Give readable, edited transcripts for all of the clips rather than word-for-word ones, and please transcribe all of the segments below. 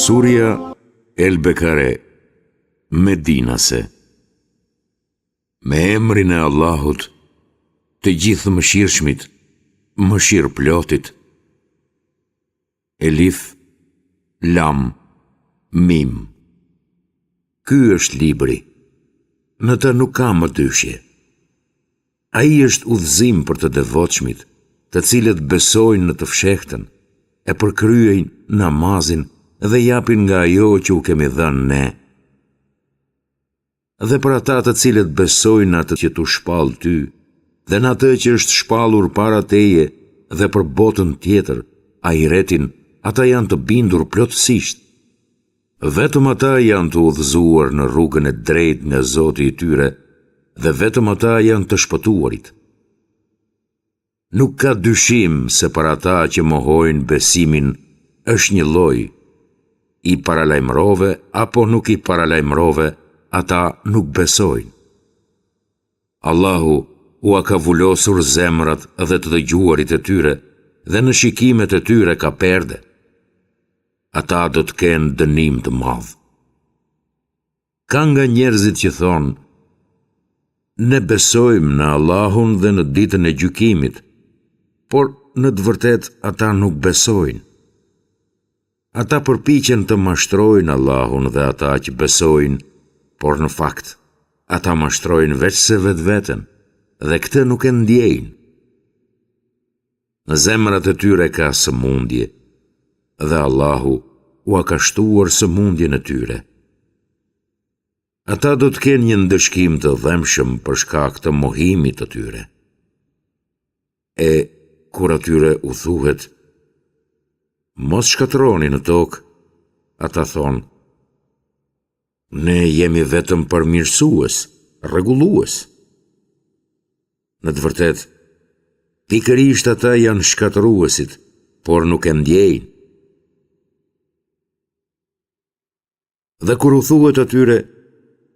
Surja El Bekare, Medinase. Me emrin e Allahut, të gjithë mëshirshmit, mëshirë plotit. Elif, Lam, Mim. Ky është libri, në të nuk ka më dyshje. Ai është udhëzim për të devotshmit, të cilët besojnë në të fshehtën, e përkryejnë namazin dhe japin nga ajo që u kemi dhënë ne. Dhe për ata të cilët besojnë atë që t'u shpall ty, dhe në atë që është shpallur para teje dhe për botën tjetër, ahiretin, ata janë të bindur plotësisht. Vetëm ata janë të udhëzuar në rrugën e drejtë nga Zoti i tyre, dhe vetëm ata janë të shpëtuarit. Nuk ka dyshim se për ata që mohojnë besimin është një lloj, i paralajmërove apo nuk i paralajmërove, ata nuk besojnë. Allahu u ka vullosur zemrat dhe të dëgjuarit e tyre, dhe në shikimet e tyre ka perde. Ata do të kenë dënim të madh. Ka nga njerëzit që thonë, ne besojmë në Allahun dhe në ditën e gjykimit, por në të vërtet ata nuk besojnë. Ata përpiqen të mashtrojnë Allahun dhe ata që besojnë, por në fakt, ata mashtrojnë veç se vetveten, dhe këtë nuk e ndjejnë. Në zemrat e tyre ka sëmundje, dhe Allahu u ka shtuar sëmundjen e tyre. Ata do të kenë një ndëshkim të dhemshëm për shkak të mohimit të tyre. E kur atyre u thuhet, mos shkatroni në tokë, ata thonë, ne jemi vetëm përmirësues, rregullues. Në të vërtet, pikërisht ata janë shkatëruesit, por nuk e ndjejnë. Dhe kur u thuhet atyre,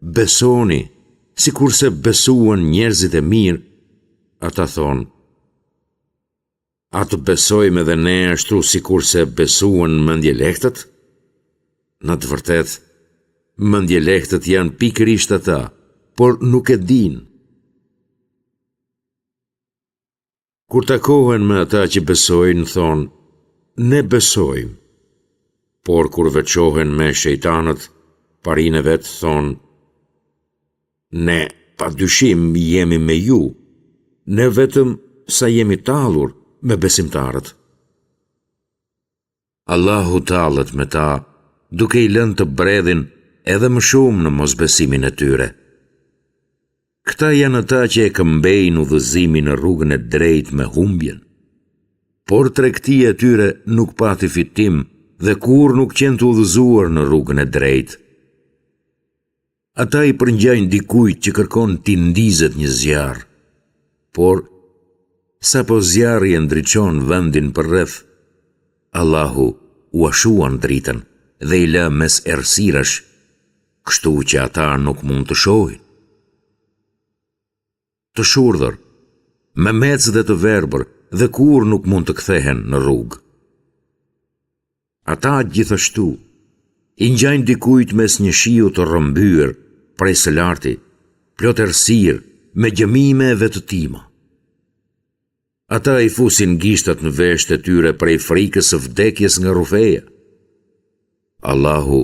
besoni, sikurse besuan njerëzit e mirë, ata thonë, a të besojmë edhe ne ashtu sikurse besuan mendjelehtët? Në të vërtet, mendjelehtët janë pikërisht ata, por nuk e dinë. Kur takohen me ata që besojnë, thonë, ne besojmë, por kur veçohen me shejtanët, parinë vetë thonë, ne pa dyshim jemi me ju, ne vetëm sa jemi tallur me besimtarët. Allahu tallet me ta, duke i lënë të bredhin edhe më shumë në mosbesimin e tyre. Këta janë ata që e këmbejnë udhëzimin në rrugën e drejtë me humbjen, por tregtia e tyre nuk pati fitim dhe kur nuk qenë të udhëzuar në rrugën e drejtë. Ata i përngjajnë dikujt që kërkon t'i ndizet një zjarr, por sa po zjarri e ndriçon vendin përreth, Allahu u ashuan dritën dhe i lë mes errësirash, kështu që ata nuk mund të shohin. Të shurdhër, me mecë dhe të verbër, dhe kur nuk mund të kthehen në rrugë. Ata gjithashtu i ngjajnë dikujt mes një shiu të rrëmbyer prej së larti, plot errësirë, me gjëmime dhe të tima. Ata i fusin gishtat në veshët e tyre prej frikës së vdekjes nga rrufeja. Allahu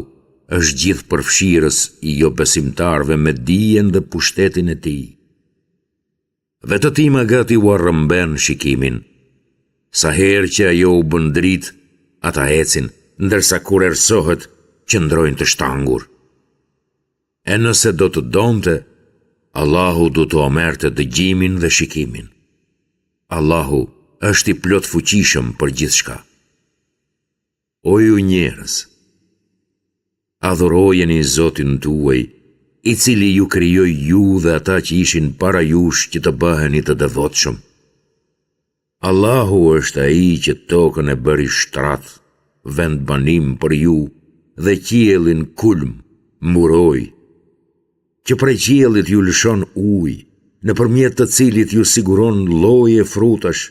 është gjithë përfshirës i jo besimtarve me dijen dhe pushtetin e tij. Dhe të tima gati u arrëmben shikimin. Sa herë që ajo u bën dritë, ata ecin, ndërsa kur erësohet, qëndrojnë të shtangur. E nëse do të donte, Allahu do të omerte dëgjimin dhe shikimin. Allahu është i plot fuqishëm për gjithçka. O ju njerëz, adhurojeni Zotin tuaj, i cili ju krijoi ju dhe ata që ishin para jush që të bëheni të devotshëm. Allahu është ai që tokën e bëri shtrat, vend banim për ju, dhe qiellin kulm, muroj, që prej qiellit ju lëshon ujë, nëpërmjet të cilit ju siguron lloje frutash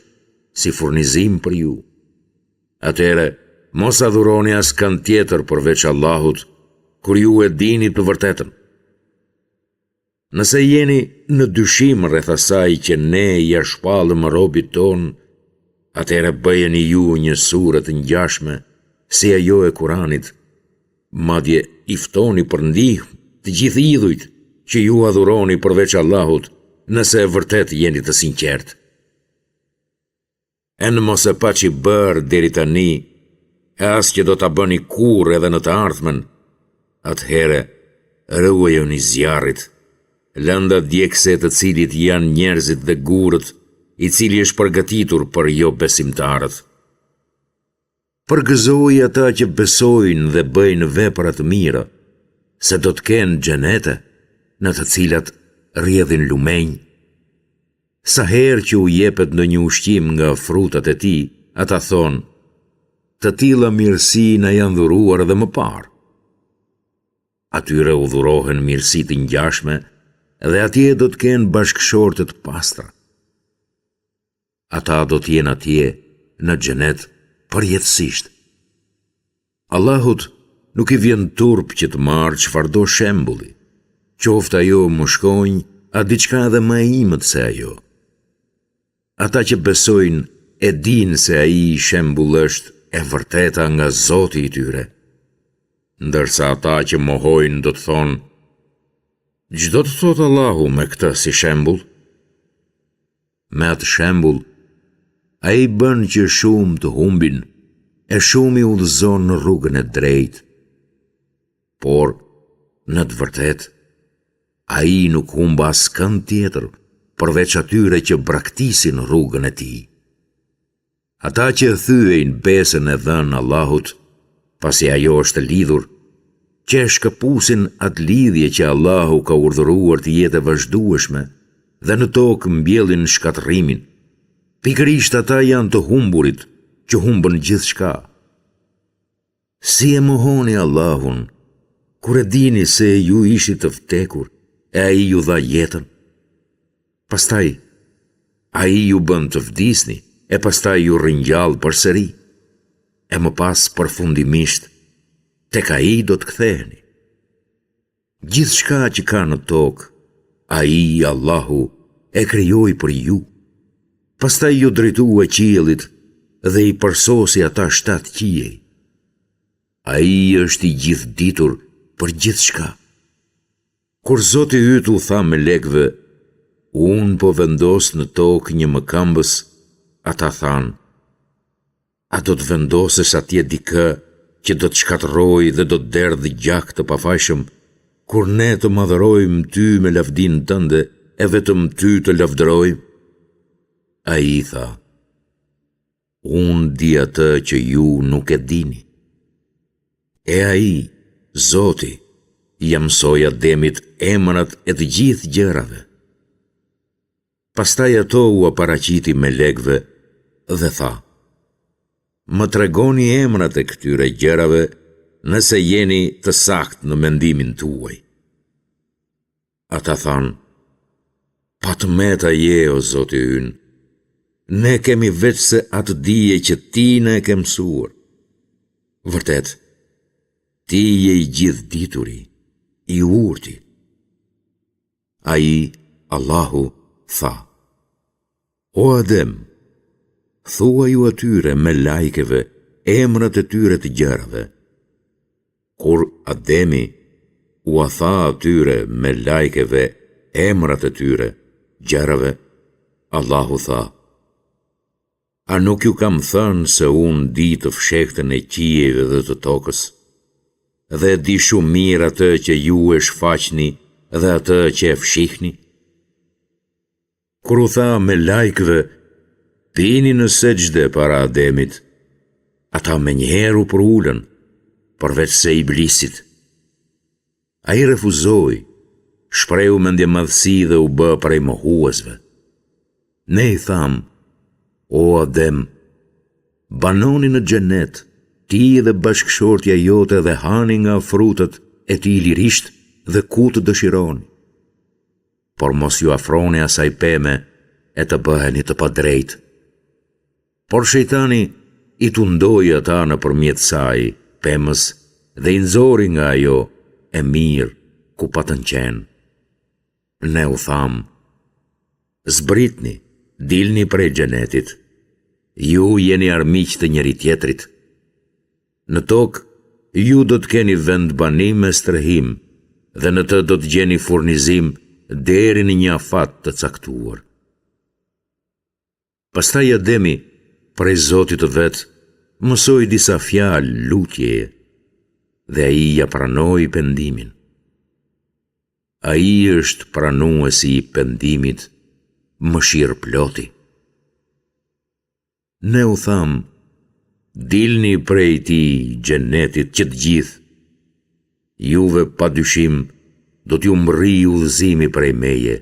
si furnizim për ju. Atëherë, mos adhuroni askënd tjetër përveç Allahut, kur ju e dini të vërtetën. Nëse jeni në dyshim rreth asaj që ne ja shpallëm robit ton, atëherë bëjeni ju një sure të ngjashme si ajo e Kuranit, madje i ftoni për ndihmë të gjithë idhujt që ju adhuroni përveç Allahut, nëse vërtet jeni të sinqert. E në mos e pa që bërë deri tani, e as që do ta bëni kur edhe në të ardhmen, atëherë ruajoni zjarrit, lënda djegëse të cilit janë njerëzit dhe gurët, i cili është përgatitur për jo besimtarët. Përgëzoi ata që besojnë dhe bëjnë vepra të mira, se do të kenë xhenete në të cilat rrjedhin lumenj. Sa herë që u jepet ndonjë ushqim nga frutat e tij, ata thonë: të tilla mirësi na janë dhuruar edhe më parë. Atyre u dhurohen mirësi të ngjashme dhe atje do të kenë bashkëshorte të pastra. Ata do të jenë atje në xhenet përjetësisht. Allahut nuk i vjen turp që të marrë çfarëdo shembulli, qoftë ajo mushkonjë a diçka edhe më e imët se ajo. Ata që besojnë e dinë se ai shembull është e vërteta nga Zoti i tyre, ndërsa ata që mohojnë do të thonë: çdo të thotë Allahu me këtë si shembull? Me atë shembull, ai bën që shumë të humbin, e shumë i udhëzon në rrugën e drejtë. Por, në të vërtetë, ai nuk humb askënd tjetër përveç atyre që braktisin rrugën e tij. Ata që thyejnë besën e dhënë Allahut, pasi ajo është lidhur, që shkëpusin atë lidhje që Allahu ka urdhëruar të jetë e vazhdueshme dhe në tokë mbjellin shkatërimin. Pikërisht ata janë të humburit që humbën gjithçka. Si e mohoni Allahun, kur e dini se ju ishit të vdekur e ai ju dha jetën? Pastaj, ai ju bën të vdisni e pastaj ju ringjall përsëri, e më pas përfundimisht tek ai do të ktheheni. Gjithçka që ka në tokë, ai Allahu e krijoi për ju. Pastaj ju drejtua qiellit dhe i përsosi ata 7 qiej. Ai është i gjithditur për gjithçka. Kur Zoti yt u tha melekëve: unë po vendos në tokë një mëkëmbës, ata thanë: a do të vendosësh atje dikë që do të shkatërrojë dhe do të derdhë gjak të pafajshëm, kur ne të madhërojmë ty me lavdinë tënde e vetëm ty të lavdërojmë? Ai tha: unë di atë që ju nuk e dini. E ai, Zoti, ja mësoi Ademit emrat e të gjithë gjërave. Pastaj ato u paraqiti melekëve dhe tha: më tregoni emrat e këtyre gjërave nëse jeni të saktë në mendimin tuaj. Ata thanë: patmeta je, o Zoti ynë, ne kemi veç se atë dije që ti në e ke mësuar. Vërtet, ti je i gjithdituri, i urti. Ai, Allahu, tha: o Adem, thua ju atyre me lajkeve emrat e tyre të gjërave. Kur Ademi u tha atyre me lajkeve emrat e tyre gjërave, Allahu tha: a nuk ju kam thënë se unë di të fshehtën e qiejve dhe të tokës, dhe di shumë mirë atë që ju e shfaqni dhe atë që e fshihni? Kur u tha me lajkëve: pini në sejdë para Ademit, ata menjëherë u përulën, përveç se Iblisit. Ai refuzoi, shprehu mendjemadhësi dhe u bë prej mohuesve. Ne i tham: o Adem, banoni në xhenet, ti dhe bashkëshortja jote dhe hani nga frutat e tij lirisht dhe ku të dëshironi. Por mos ju afroni asaj peme e të bëheni të padrejtë. Por shejtani i tundoi ata nëpërmjet saj, pemës, dhe i nxori nga ajo e mirë ku patën qenë. Ne u tham: zbritni, dilni prej xhenetit. Ju jeni armiq të njëri tjetrit. Në tokë ju do të keni vend banim me strehim, dhe në të do të gjeni furnizim deri në një afat të caktuar. Pastaj Ademi, prej Zotit të vet, mësoi disa fjalë lutjeje, dhe ai ja pranoi pendimin. Ai është pranuesi i pendimit, mëshirëploti. Ne u tham: dilni prej ti xhenetit që të gjithë. Juve padyshim do t'ju mrri udhëzimi prej meje.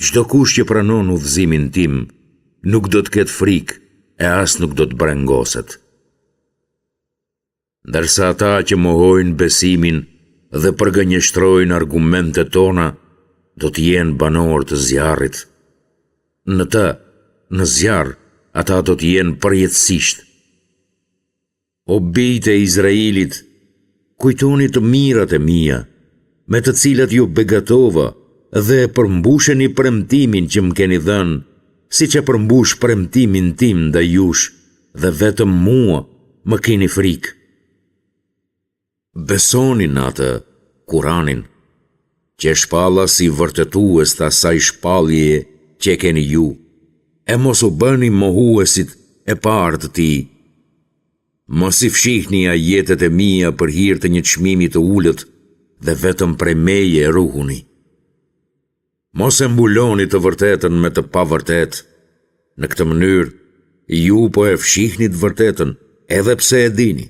Çdo kush që pranon udhëzimin tim nuk do të ketë frikë e as nuk do të brengoset. Ndërsa ata që mohojnë besimin dhe përgënjeshtrojnë argumentet tona do të jenë banor të zjarrit. Në zjarr, ata do të jenë përjetësisht. O bijtë e Izraelit, kujtoni të mirat e mia, me të cilat ju begatova, dhe përmbusheni premtimin që më keni dhënë, siç e përmbush premtimin tim ndaj jush, dhe vetëm mua më keni frikë. Besoni në atë Kuranin, që e shpalla si vërtetues të asaj shpalljeje që keni ju, e mos u bëni mohuesit e parë të tij. Mos i fshihni ajetet e mia për hir të një çmimi të ulët, dhe vetëm prej meje e ruhuni. Mos e mbuloni të vërtetën me të pavërtetë. Në këtë mënyrë, ju po e fshihni të vërtetën, edhe pse e dini.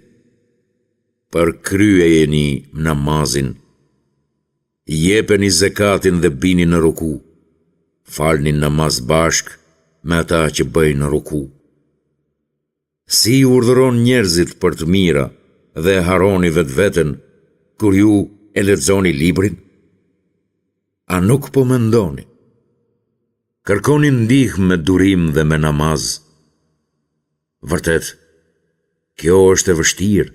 Përkryejeni namazin, jepeni zekatin dhe bini në ruku. Falni namaz bashk me ata që bëjnë në ruku. Si urdhëron njerëzit për të mira dhe haroni vetveten kur ju e lexoni librin? A nuk po mendoni? Kërkoni ndihmë me durim dhe me namaz. Vërtet, kjo është e vështirë,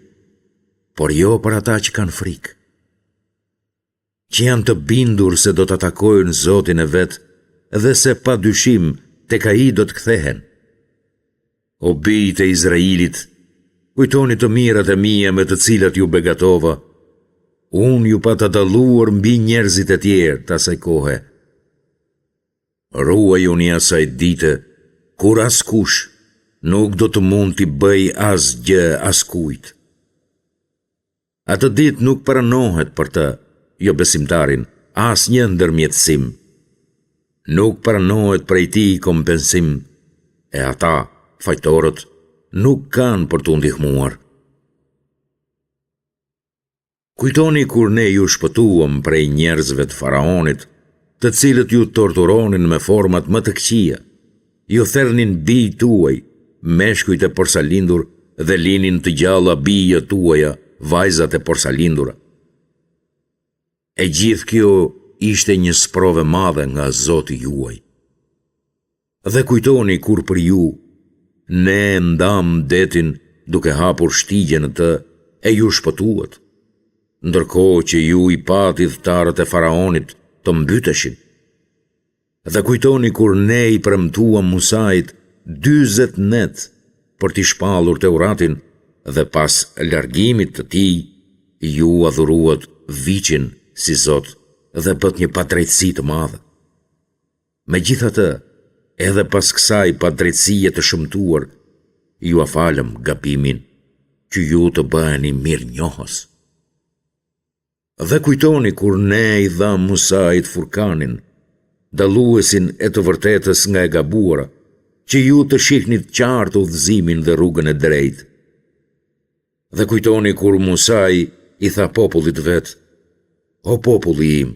por jo për ata që kanë frikë, që janë të bindur se do të takojnë Zotin e vet dhe se pa dyshim tek ai do të kthehen. O bijtë e Izraelit, kujtoni të mirat e mia me të cilat ju begatova. Unë ju pata dalluar mbi njerëzit e tjerë të asaj kohe. Ruajuni asaj dite, kur askush nuk do të mund t'i bëj asgjë askujt. Atë ditë nuk pranohet për të, jo besimtarin, asnjë ndërmjetësim. Nuk pranohet prej tij kompensim, e ata, fajtorët, nuk kanë për t'u ndihmuar. Kujtoni kur ne ju shpëtuam prej njerëzve të Faraonit, të cilët ju torturonin me format më të këqija. Ju thernin bijtë tuaj, meshkujt e porsalindur, dhe linin të gjalla bijët tuaja, vajzat e porsalindura. E gjithë kjo ishte një sprove madhe nga Zoti juaj. Dhe kujtoni kur për ju, ne ndam detin duke hapur shtigje në të, e ju shpëtuat, ndërkohë që ju i pati dhtarët e Faraonit të mbyteshin. Dhe kujtoni kur ne i premtuam Musait 40 net për t'i shpallur Teuratin, dhe pas largimit të tij, ju adhuruat viçin si Zot dhe bët një padrejtësi të madhe. Megjithatë, edhe pas kësaj padrejtësie të shëmtuar, ju afalëm gabimin që ju të bëheni mirënjohës. Dhe kujtoni kur ne i dham Musait Furkanin, dalluesin e të vërtetës nga e gabuara, që ju të shihnit qartë udhëzimin dhe rrugën e drejtë. Dhe kujtoni kur Musai i tha popullit vet: O populli im,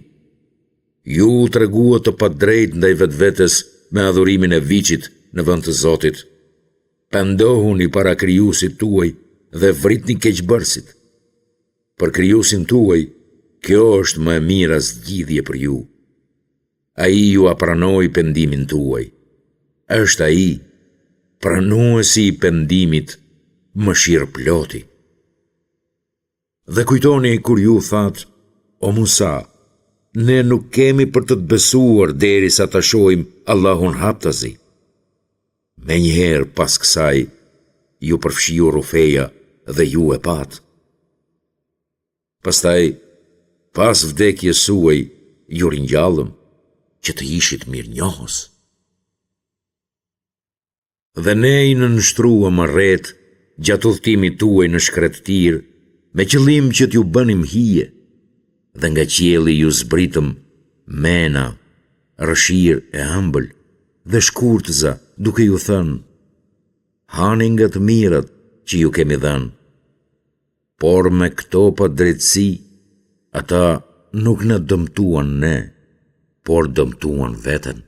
ju u treguat të padrejtë ndaj vetvetes me adhurimin e viçit në vend të Zotit. Pendohuni para krijuesit tuaj dhe vritni keqbërësit. Për krijuesin tuaj, kjo është më e mira zgjidhje për ju. Ai ju apranoi pendimin tuaj. Është ai, pranuesi i pendimit, mëshirë ploti. Dhe kujtoni kur ju thatë, o Musa, ne nuk kemi për të besuar derisa ta shohim Allahun haptazi. Me njëherë pas kësaj, ju përfshiu rufeja dhe ju e patë. Pastaj, pas vdekjes suaj, ju ringjallëm që të ishit mirënjohës. Dhe ne i nënshtruam rret gjatë udhëtimit tuaj në shkretëtir, me qëllim që t'ju bënim hije, dhe nga qielli ju zbritëm mena, rëshirë e ëmbël dhe shkurtëza, duke ju thënë: hani nga të mirat që ju kemi dhënë. Por me këto pa drejtësi, ata nuk në dëmtuan ne, por dëmtuan veten.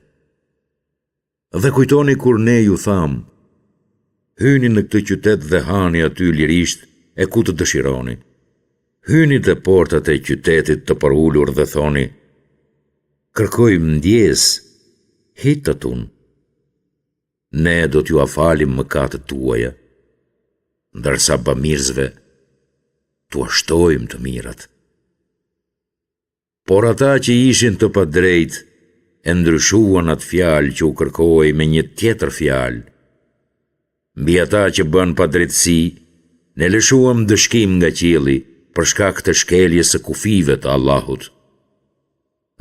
Dhe kujtoni kur ne ju thamë: hyni në këtë qytet dhe hani aty lirisht e ku të dëshironi. Hyni te portat e qytetit të përulur dhe thoni: kërkoj ndjes, hitatun. Ne do t'ju afalim mëkatet tuaja, ndërsa bamirësve t'u ashtojmë të mirat. Por ata që ishin të padrejt e ndryshuan atë fjalë që u kërkoi me një tjetër fjalë. Mbi ata që bën padrejtësi, ne lëshuam dëshkim nga qielli për shkak të shkeljes së kufive të Allahut.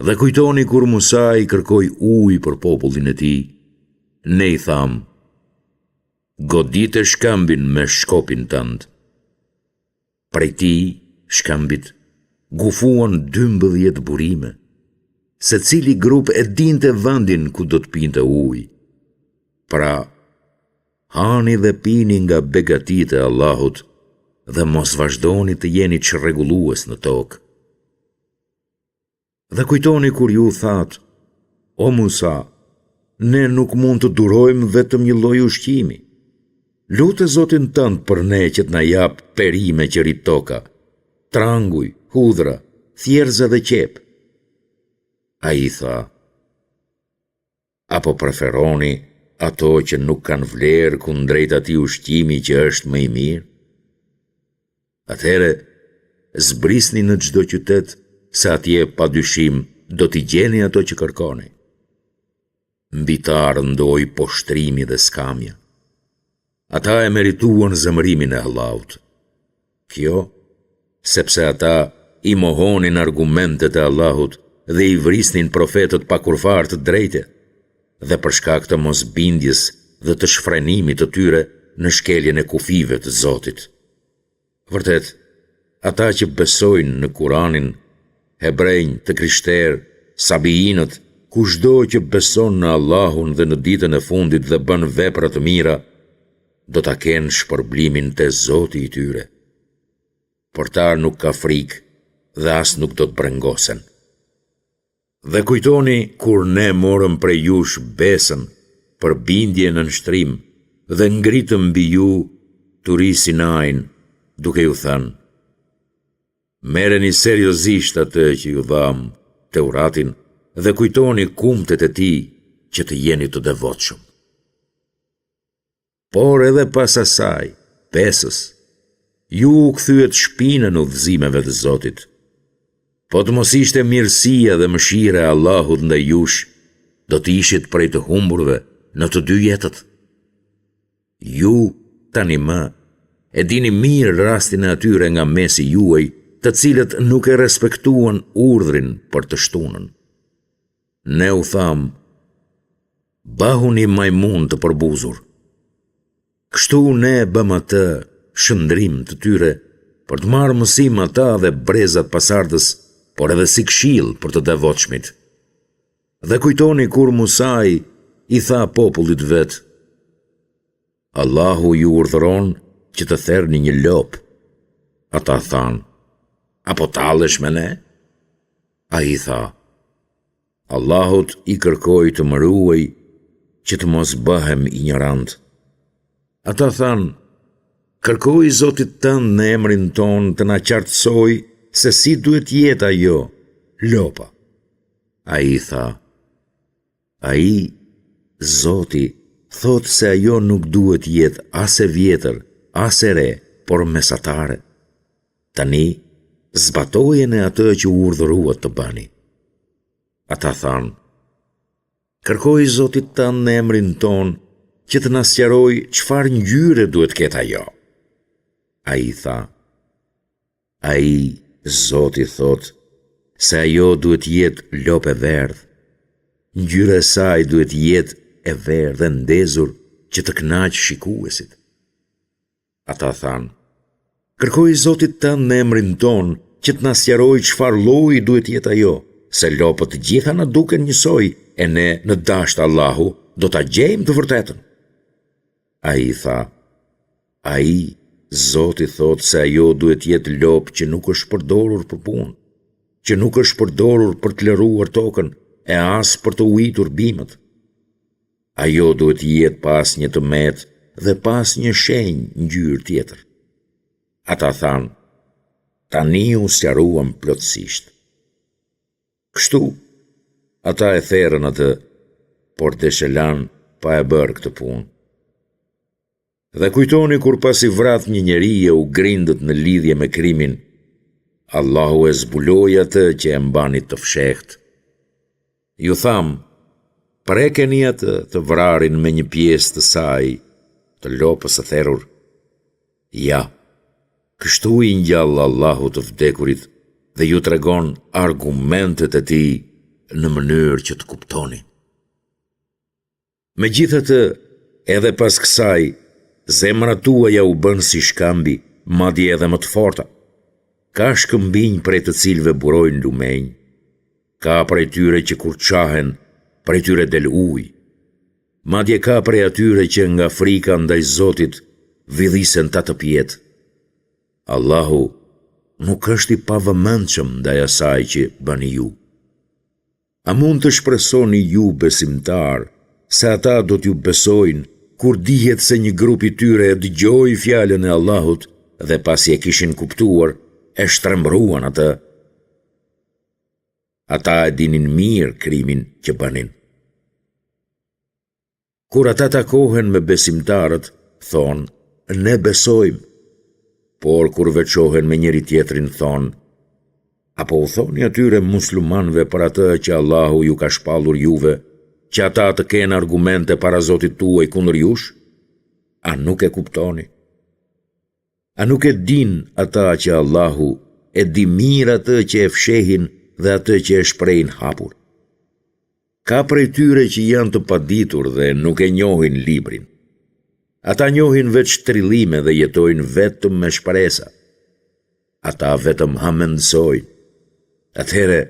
Dhe kujtoni kur Musa i kërkoi ujë për popullin e tij, ne i tham: godite shkambin me shkopin tënd. Prej tij, shkambit, gufuan 12 burime, se cili grup e dinte vendin ku do të pinte ujë. Pra, hani dhe pini nga begatit e Allahut dhe mos vazhdoni të jeni çrregullues në tokë. Dhe kujtoni kur ju thatë: o Musa, ne nuk mund të durojmë vetëm një lloj ushqimi. Lutë Zotin tënd për ne që t'na jap perime që rrit toka, tranguj, hudhra, thjerza dhe qep. Ai tha: apo preferoni ato që nuk kanë vlerë kundrejt atij ushqimi që është më i mirë? Atëhere, zbrisni në çdo qytet, se atje padyshim do t'i gjeni ato që kërkoni. Mbi ta rëndoi poshtrimi dhe skamja. Ata e merituan zemërimin e Allahut. Kjo, sepse ata i mohonin argumentet e Allahut dhe i vrisnin profetët pa kurfar të drejtë, dhe për shkak të mosbindjes dhe të shfrenimit të tyre në shkeljen e kufive të Zotit. Vërtet, ata që besojnë në Kuranin, hebrejnë, të krishterë, sabiinët, kushdo që beson në Allahun dhe në ditën e fundit dhe bën vepra të mira, do ta kenë shpërblimin te Zoti i tyre. Por ta nuk ka frikë dhe as nuk do të brengosen. Dhe kujtoni kur ne morëm prej jush besën për bindje në nështrim dhe ngritëm mbi ju turi Sinain, duke ju thënë: merreni seriozisht atë që ju dham, Teuratin, dhe kujtoni kumtet e tij që të jeni të devotshëm. Por edhe pas asaj, pesës, ju u kthyet shpina në udhëzimeve të Zotit. Po të mos ishte mirësia dhe mëshira e Allahut ndaj jush, do të ishit prej të humburve në të dy jetët. Ju, tani më, e dini mirë rastin e atyre nga mesi juaj, të cilët nuk e respektuan urdhrin për të shtunën. Ne u tham: bahuni majmun të përbuzur. Kështu ne bëm atë shëndrim të tyre për të marrë mësim ata dhe brezat pasardhës, por edhe si këshill për të devotshmit. Dhe kujtoni kur Musa i tha popullit vet: Allahu ju urdhëron që të therrni një lop. Ata thanë: apo tallesh me ne? Ai tha: Allahut i kërkoj të më ruaj që të mos bëhem ignorant. Ata thanë: kërkoj Zotit tënd në emrin ton të na qartësoj se si duhet jetë ajo, lopa. Ai tha: ai, Zoti, thot se ajo nuk duhet jetë as e vjetër, as e re, por mesatare. Tani, zbatojeni atë që urdhëruat të bani. Ata thanë, kërkoj Zotit tanë në emrin ton që të na sqaroj çfarë ngjyre duhet ketë ajo. Ai tha, ai, Zoti thot, se ajo duhet jetë lopë e verdhë. Ngjyra e saj duhet jetë e verdhë e ndezur që të kënaqë shikuesit. Ata thanë, kërkoj Zotit tanë në emrin ton që të na sqaroj çfarë lloji duhet jetë ajo, se lopët të gjitha na duken njësoj e ne në dashtë Allahu do ta gjejmë të vërtetën. Ai tha, ai, Zoti thot se ajo duhet jetë lopë që nuk është përdorur për punë, që nuk është përdorur për të lëruar tokën e as për të ujitur bimët. Ajo duhet jetë pas një tëmet dhe pas një shenjë ngjyrë tjetër. Ata thanë, tani u sqaruam plotësisht. Kështu, ata e therrën atë, por Deshelan pa e bërë këtë punë. Dhe kujtoni kur pasi vrat një njeri e u grindët në lidhje me krimin, Allahu e zbuloi atë që e mbani të fshehtë. Ju tham, prekeni atë të vrarin me një pjesë të saj, të lopës së therrur. Ja, kështu i ngjall Allahu të vdekurit dhe ju tregon argumentet e tij në mënyrë që të kuptoni. Megjithatë, edhe pas kësaj, zemrat tuaja u bën si shkambi, madje edhe më të forta. Ka shkëmbinj prej të cilëve burojnë lumenj, ka prej tyre që kur qahen, prej tyre del ujë. Madje ka prej atyre që nga frika ndaj Zotit vidhisen ta të pjetë. Allahu nuk është i pavëmendshëm ndaj asaj që bëni ju. A mund të shpresoni ju besimtar se ata do t'ju besojnë kur dihet se një grup i tyre e dëgjoi fjalën e Allahut dhe pasi e kishin kuptuar, e shtrembruan atë. Ata e dinin mirë krimin që bënin. Kur ata takohen me besimtarët, thonë, ne besojmë, por kur veçohen me njëri tjetrin thonë, apo u thoni atyre muslimanëve për atë që Allahu ju ka shpallur juve, që ata të kenë argumente para Zotit tuaj kundër jush? A nuk e kuptoni? A nuk e din ata që Allahu e di mirë atë që e fshehin dhe atë që e shprehin hapur? Ka prej tyre që janë të paditur dhe nuk e njohin librin. Ata njohin veç trillime dhe jetojnë vetëm me shpresa. Ata vetëm hamendësojnë. Atëhere,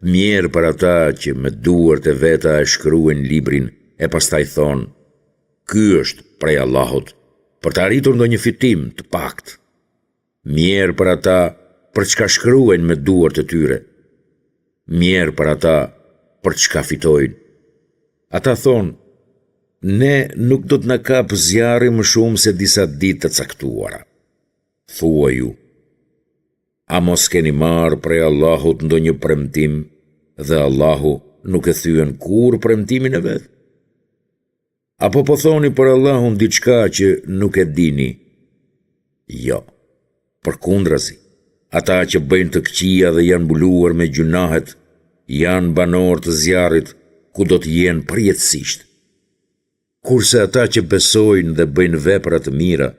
mjerë për ata që me duart e veta e shkruen librin e pastaj thonë, ky është prej Allahut, për të arritur ndonjë fitim të pakt. Mjerë për ata për çka shkruen me duart e tyre. Mjerë për ata për çka fitojnë. Ata thonë, ne nuk do të na kap zjarri më shumë se disa ditë të caktuara. Thua ju, a mos keni marrë prej Allahut ndonjë premtim dhe Allahu nuk e thyen kur premtimin e vet? Apo po thoni për Allahun diçka që nuk e dini? Jo, përkundrazi, ata që bëjnë të këqija dhe janë mbuluar me gjunahet, janë banor të zjarrit ku do të jenë përjetësisht. Kurse ata që besojnë dhe bëjnë vepra të mira,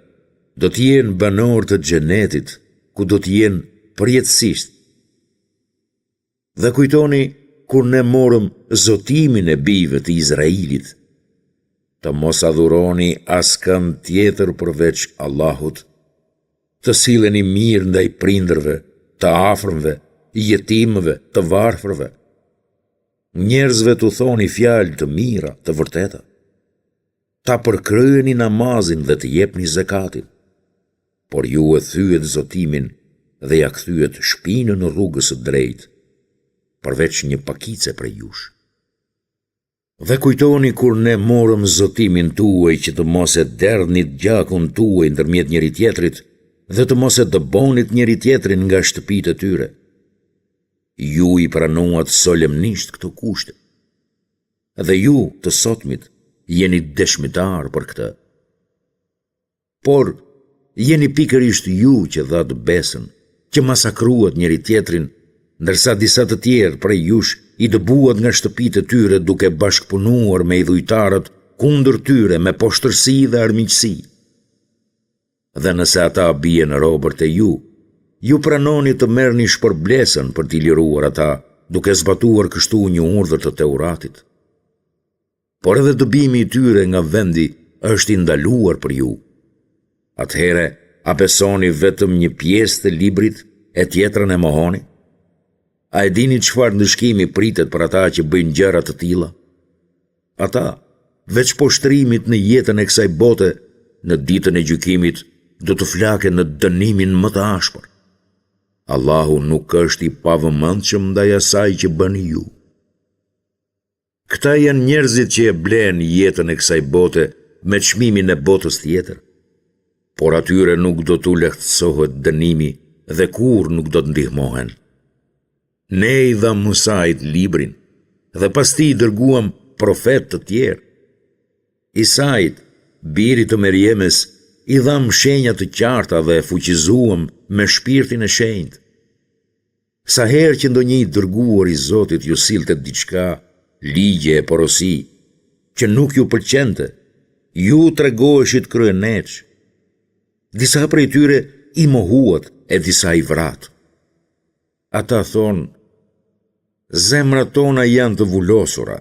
do të jenë banor të xhenetit, ku do të jenë përjetësisht. Dhe kujtoni kur ne morëm zotimin e bijve të Izraelit, të mos adhuroni askënd tjetër përveç Allahut, të silleni mirë ndaj prindërve, të afërmve, jetimëve, të varfërve. Njerëzve t'u thoni fjalë të mira, të vërteta. Ta përkryeni namazin dhe të jepni zakatin. Por ju e thyet zotimin dhe ja kthyet shpinën në rrugës së drejtë, përveç një pakice prej jush. Dhe kujtoni kur ne morëm zotimin tuaj që të mos e derdhnit gjakun tuaj ndërmjet njëri tjetrit dhe të mos e dëbonit njëri tjetrin nga shtëpitë e tyre. Ju i pranuat solemnisht këto kushte. Dhe ju të sotmit jeni dëshmitar për këtë. Por, jeni pikërisht ju që dhatë besën, që masakruat njëri tjetrin, ndërsa disa të tjerë prej jush i dëbuat nga shtëpitë e tyre duke bashkëpunuar me idhujtarët kundër tyre me poshtërsi dhe armiqësi. Dhe nëse ata bie në robërt e ju pranoni të merrni shpërblesën për t'i liruar ata, duke zbatuar kështu një urdhër të Teuratit. Por edhe dëbimi i tyre nga vendi është i ndaluar për ju. Atëhere, a besoni vetëm një pjesë të librit e tjetrën e mohoni? A e dini çfarë ndëshkimi pritet për ata që bëjnë gjëra të tilla? Ata, veç poshtrimit në jetën e kësaj bote, në ditën e gjykimit, do të flaken në dënimin më të ashpër. Allahu nuk është i pavëmendshëm ndaj asaj që bëni ju. Këta janë njerëzit që e blen jetën e kësaj bote me çmimin e botës tjetër. Por atyre nuk do t'u lehtësohet dënimi dhe kur nuk do të ndihmohen. Ne i dham Musait librin dhe pastaj i dërguam profet të tjerë. Isait, birit të Merjemes, i dham shenja të qarta dhe fuqizuam me shpirtin e shenjtë. Sa herë që ndonjë i dërguar i Zotit ju sillte diçka, ligje e porosi, që nuk ju pëlqente, ju tregoheshit kryeneç. Disa prej tyre i mohuat e disa i vrat. Ata thonë, zemrat tona janë të vullosura.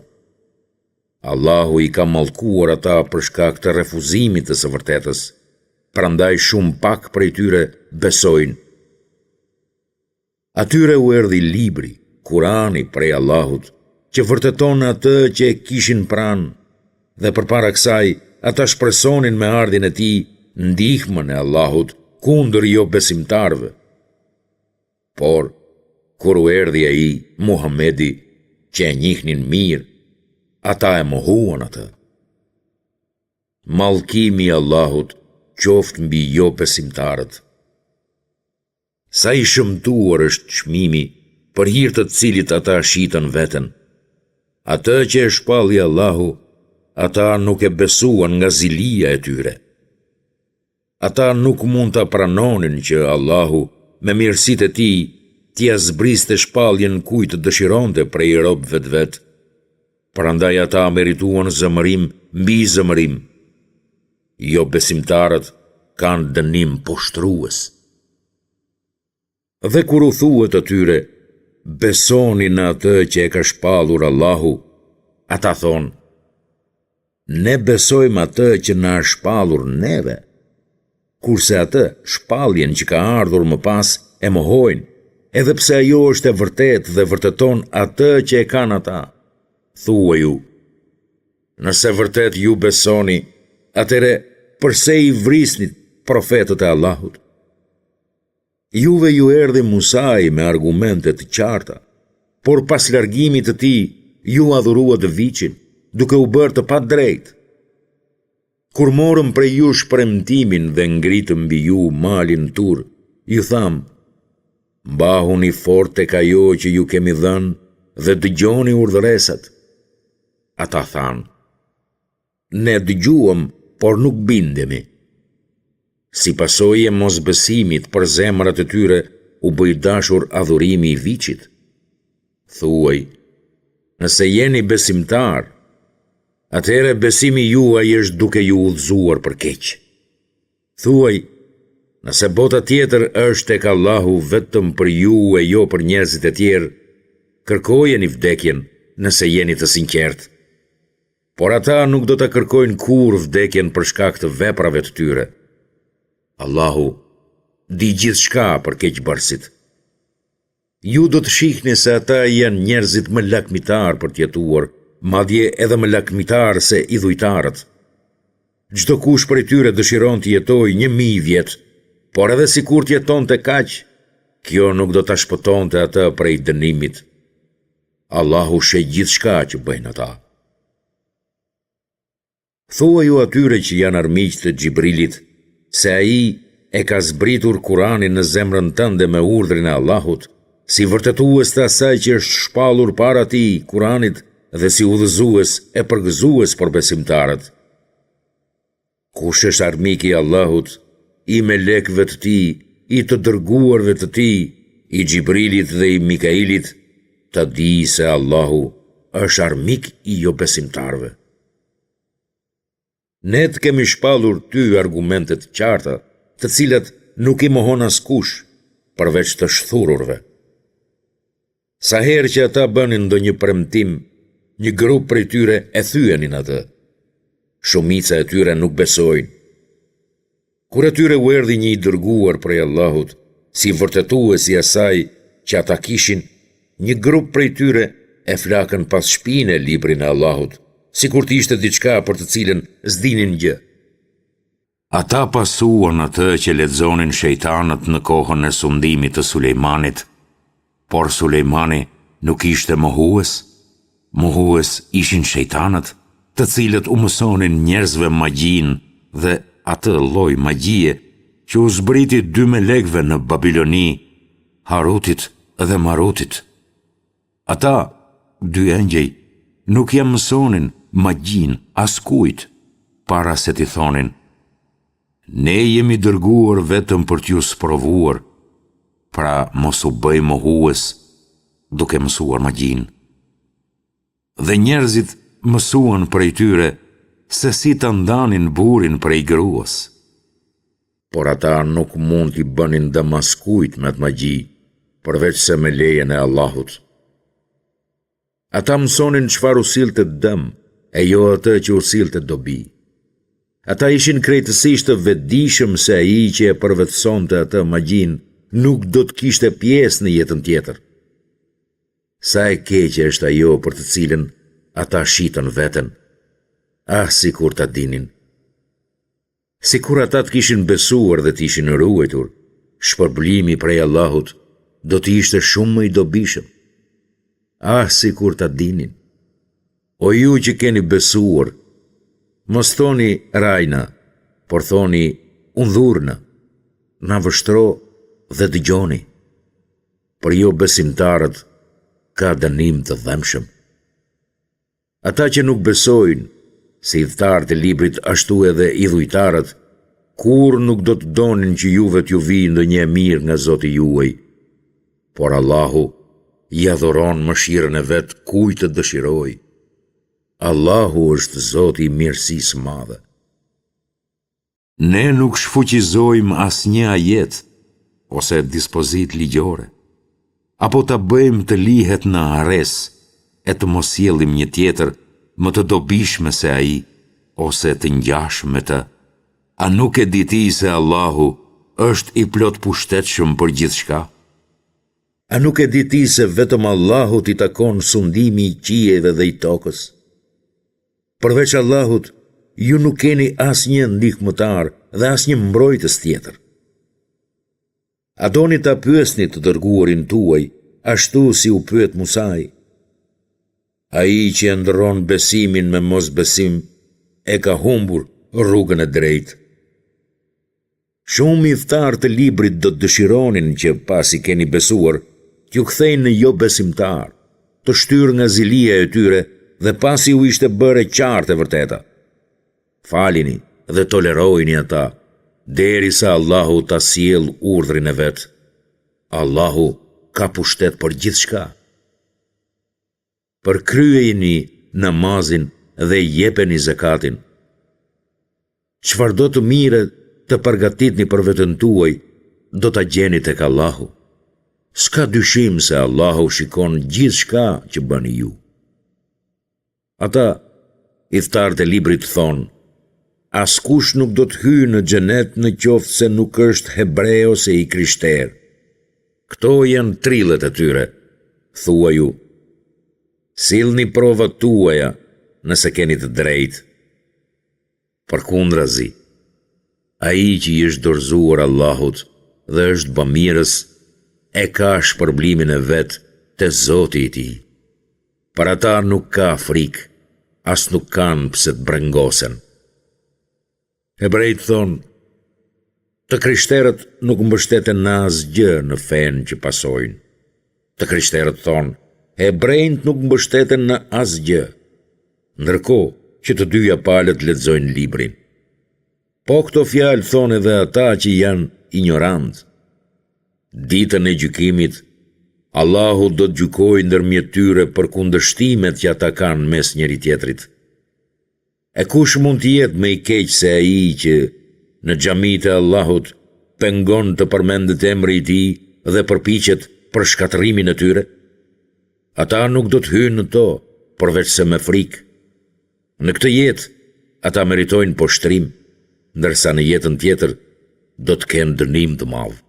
Allahu i ka mallkuar ata për shkak të refuzimit të së vërtetës, prandaj shumë pak prej tyre besojnë. Atyre u erdhi libri, Kurani prej Allahut, që vërteton atë që e kishin pranë, dhe përpara kësaj ata shpresonin me ardhin e tij ndihmën e Allahut kundër jo besimtarve. Por, kur u erdhi ai, Muhamedi, që e njihnin mirë, ata e mohuan atë. Mallkimi i Allahut qoftë mbi jo besimtarët. Sa i shëmtuar është çmimi për hir të cilit ata shitën veten. Atë që e shpalli Allahu, ata nuk e besuan nga zilia e tyre. Ata nuk mund ta pranonin që Allahu, me mirësitë e tij, t'ia zbriste shpalljen kujt dëshironte prej robëve të vet. Prandaj ata merituan zëmërim mbi zëmërim. Jo besimtarët kanë dënim poshtrues. Dhe kur u thuhet atyre, besoni në atë që e ka shpallur Allahu, ata thonë, ne besojmë atë që na është shpallur neve, kurse atë shpalljen që ka ardhur më pas e mohojnë, edhe pse ajo është e vërtetë dhe vërteton atë që e kanë ata. Thuaj ju, nëse vërtet ju besoni, atëre përse i vrisnit profetët e Allahut? Juve ju erdhi Musai me argumente të qarta, por pas largimit të tij ju adhuruat viçin, duke u bërë të padrejtë. Kur morëm prej jush premtimin dhe ngritëm mbi ju malin tur, ju tham, mbahuni fort tek ajo që ju kemi dhënë dhe dëgjoni urdhëresat. Ata thanë, ne dëgjuam, por nuk bindemi. Si pasojë e mosbesimit për zemrat e tyre, u bë i dashur adhurimi i viçit. Thuaj, nëse jeni besimtar, atëherë besimi juaj është duke ju udhëzuar për keq. Thuaj, nëse bota tjetër është tek Allahu vetëm për ju e jo për njerëzit e tjerë, kërkojeni vdekjen nëse jeni të sinqertë. Por ata nuk do të kërkojnë kur vdekjen për shkak të veprave të tyre. Allahu di gjithçka për keqbërësit. Ju do të shihni se ata janë njerëzit më lakmitar për të jetuar, madje edhe më lakmitar se idhujtarët. Çdo kush prej tyre dëshiron të jetojë 1000 vjet, por edhe sikur të jetonte kaq, kjo nuk do ta shpëtonte atë prej dënimit. Allahu sheh gjithçka që bëjnë ata. Thuaj ju atyre që janë armiq të Xhibrilit, se ai e ka zbritur Kuranin në zemrën tënde me urdhrin e Allahut, si vërtetues të asaj që është shpallur para tij, Kuranit, dhe si udhëzues e përgëzues për besimtarët. Kush është armik i Allahut, i melekëve të tij, i të dërguarve të tij, i Gjibrilit dhe i Mikailit, të di se Allahu është armik i jo besimtarëve. Ne të kemi shpallur ty argumentet qarta, të cilat nuk i mohon askush, përveç të shthururve. Sa herë që ata bënin ndonjë premtim, një grup prej tyre e thyenin atë. Shumica e tyre nuk besojnë. Kur atyre u erdhi një i dërguar prej Allahut, si vërtetues i asaj që ata kishin, një grup prej tyre e flakën pas shpine librin e Allahut, sikur të ishte diçka për të cilën s'dinin gjë. Ata pasuan atë që lexonin shejtanët në kohën e sundimit të Sulejmanit, por Sulejmani nuk ishte mohues. Mohues ishin shejtanët, të cilët u mësonin njerëzve magjin dhe atë lloj magjie që u zbriti dy melekëve në Babiloni, Harutit dhe Marutit. Ata, dy engjëj, nuk ja mësonin magjin askujt, para se t'i thonin: ne jemi dërguar vetëm për t'ju sprovuar, pra mos u bëj mohues duke mësuar magjin. Dhe njerëzit mësuan prej tyre se si të ndanin burin prej gruas. Por ata nuk mund t'i bënin dëm askujt me të magji, përveç se me lejen e Allahut. Ata mësonin çfarë u sillte dëm, e jo atë që u sillte dobi. Ata ishin krejtësisht të vetëdijshëm se ai që e përvetësonte atë magjin nuk do të kishte pjesë në jetën tjetër. Sa e keqe është ajo për të cilën ata shitën veten. Si kur ta dinin. Si kur ata të kishin besuar dhe të ishin ruajtur, shpërblimi prej Allahut do të ishte shumë më i dobishëm. Si kur ta dinin. O ju që keni besuar, mos thoni rajna, por thoni undhurna, na vështro dhe dëgjoni. Për jo besimtarët ka dënim të dhëmshëm. Ata që nuk besojnë, si idhtarët e librit ashtu edhe idhujtarët, kur nuk do të donin që juve t'ju vijë ndonjë e mirë nga Zoti juaj, por Allahu i adhuron mëshirën e vet kujt të dëshiroj. Allahu është Zoti i mirësisë madhe. Ne nuk shfuqizojmë asnjë ajet ose dispozit ligjore, apo ta bëjmë të lihet në arres e të mos sjellim një tjetër më të dobishme se ai, ose të ngjashëm me të. A nuk e di ti se Allahu është i plot pushtetshëm për gjithçka? A nuk e di ti se vetëm Allahut i takon sundimi i qiejve dhe i tokës? Përveç Allahut, ju nuk keni asnjë ndihmëtar dhe asnjë mbrojtës tjetër. A doni ta pyesni të dërguarin tuaj, ashtu si u pyet Musai? Ai që ndron besimin me mosbesim, e ka humbur rrugën e drejtë. Shumë idhtar të librit do të dëshironin që pasi keni besuar, t'ju kthejnë në jo besimtar, të shtyrë nga zilia e tyre dhe pasi u ishte bërë qartë e vërteta. Falini dhe tolerojini ata, derisa Allahu ta sjell urdhrin e vet. Allahu ka pushtet për gjithçka. Përkryejini namazin dhe jepeni zakatin. Çfarë do të mire të përgatitni për veten tuaj, do ta gjeni tek Allahu. S'ka dyshim se Allahu shikon gjithçka që bëni ju. Ata, idhtarët e librit thonë: askush nuk do të hyjë në xhenet në qoftë se nuk është hebre ose i krishter. Këto janë trillet e tyre. Thua ju: sillni provat tuaja nëse keni të drejtë. Përkundrazi, ai që i është dorëzuar Allahut dhe është bamirës, e ka shpërblimin e vet te Zoti i tij. Për ata nuk ka frikë, as nuk kanë pse të brengosen. Hebrejt thonë: të krishterët nuk mbështeten në asgjë në fen që pasojnë. Të krishterët thonë: hebrejt nuk mbështeten në asgjë, ndërkohë që të dyja palët lexojnë librin. Po këto fjalë thonë edhe ata që janë ignorantë. Ditën e gjykimit, Allahu do të gjykojë ndërmjet tyre për kundërshtimet që ata kanë mes njëri tjetrit. E kush mund të jetë më i keq se ai që në xhamitë e Allahut pengon të përmendet emri i tij dhe përpiqet për shkatërimin e tyre? Ata nuk do të hyjnë në to, përveç se me frikë. Në këtë jetë, ata meritojnë poshtrim, ndërsa në jetën tjetër do të kenë dënim të madh.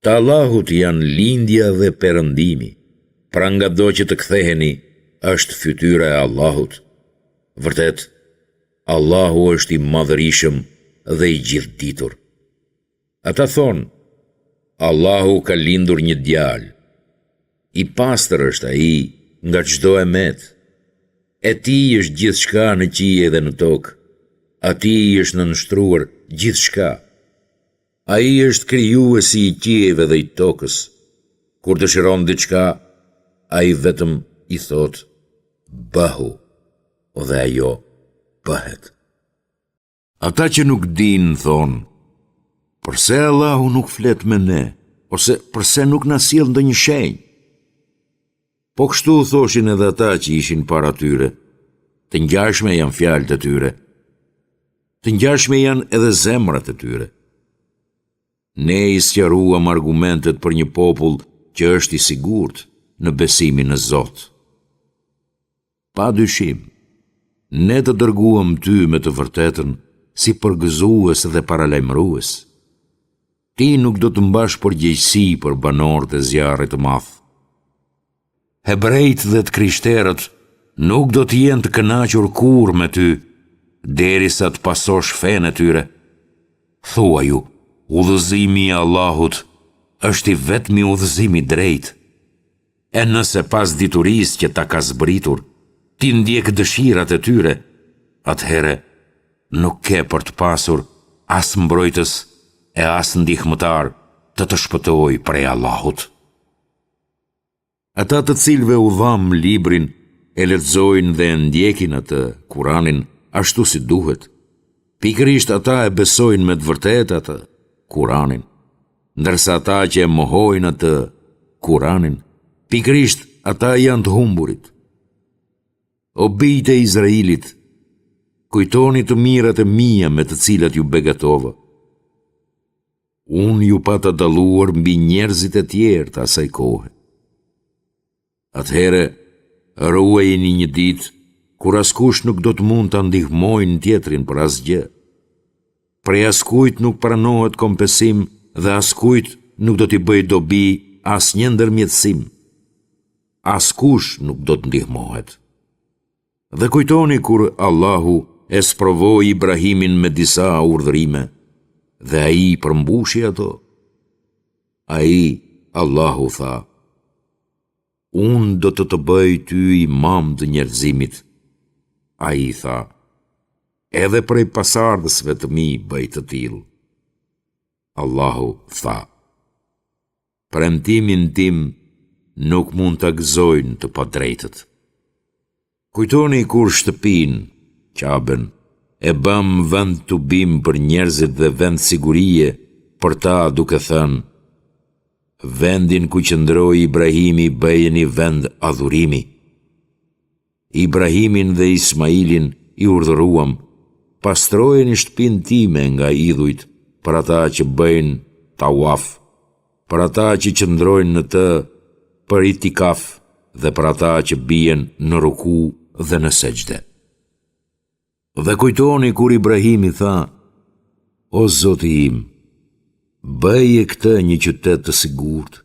Të Allahut janë lindja dhe perëndimi, pra nga do që të ktheheni, është fytyra e Allahut. Vërtet, Allahu është i madhërisëm dhe i gjithditur. Ata thonë, Allahu ka lindur një djalë. I pastër është ai nga çdo emet. E tij është gjithçka në qiell dhe në tokë. Atij është nënshtruar gjithçka. Ai është krijuesi i qiejve dhe i tokës. Kur dëshiron diçka, ai vetëm i thot bëhu, dhe ajo bëhet. Ata që nuk dinë thonë, përse Allahu nuk flet me ne, ose përse nuk na sjell ndonjë shenjë? Po kështu thoshin edhe ata që ishin para tyre. Të ngjashme janë fjalët e tyre. Të ngjashme janë edhe zemrat e tyre. Ne i sqaruam argumentet për një popull që është i sigurt në besimin në Zot. Pa dyshim, ne të dërguam ty me të vërtetën si përgëzues dhe paralajmërues. Ti nuk do të mbash përgjegjësi për banorët e zjarrit të madh. Hebrejt dhe të krishterët nuk do të jenë të kënaqur kurrë me ty, derisa të pasosh fenë e tyre. Thua ju, udhëzimi i Allahut është i vetmi udhëzim i drejtë. E nëse pas diturisë që ta ka zbritur, ti ndjek dëshirat e tyre, atëhere nuk ke për të pasur as mbrojtës e as ndihmëtar të shpëtojë prej Allahut. Ata të cilëve u dham librin e lexojnë dhe ndjekin atë Kuranin ashtu si duhet. Pikërisht ata e besojnë me të vërtetë atë Kuranin, ndërsa ata që e mohojnë atë Kuranin, pikërisht ata janë të humburit. O bijtë e Izraelit, kujtoni të mirat e mia me të cilat ju begatova. Unë ju pata dalluar mbi njerëzit e tjerë të asaj kohe. Atëhere, ruajini një ditë kur askush nuk do të mund të ndihmojnë tjetrin për asgjë. Prej askujt nuk pranohet kompensim dhe askujt nuk do t'i bëj dobi asnjë ndërmjetësim. Askush nuk do të ndihmohet. Dhe kujtoni kur Allahu e sprovoi Ibrahimin me disa urdhërime, dhe ai përmbushi ato. Ai, Allahu tha, unë do të bëj ty imam të njerëzimit. Ai tha, edhe prej pasardhësve të mi bëj të tillë. Allahu tha, premtimin tim nuk mund të gëzojnë të padrejtët. Kujtoni kur shtëpinë, Qaben, e bëm vend të bim për njerëzit dhe vend sigurie për ta, duke thënë, vendin ku qëndroi Ibrahimi bëjeni vend adhurimi. Ibrahimin dhe Ismailin i urdhëruam, pastrojeni shtëpinë time nga idhujt për ata që bëjnë tawaf, për ata që qëndrojnë në të, për itikaf dhe për ata që bien në ruku dhe në sejdë. Dhe kujtoni kur Ibrahimi tha, o Zoti im, bëje këtë një qytet të sigurt,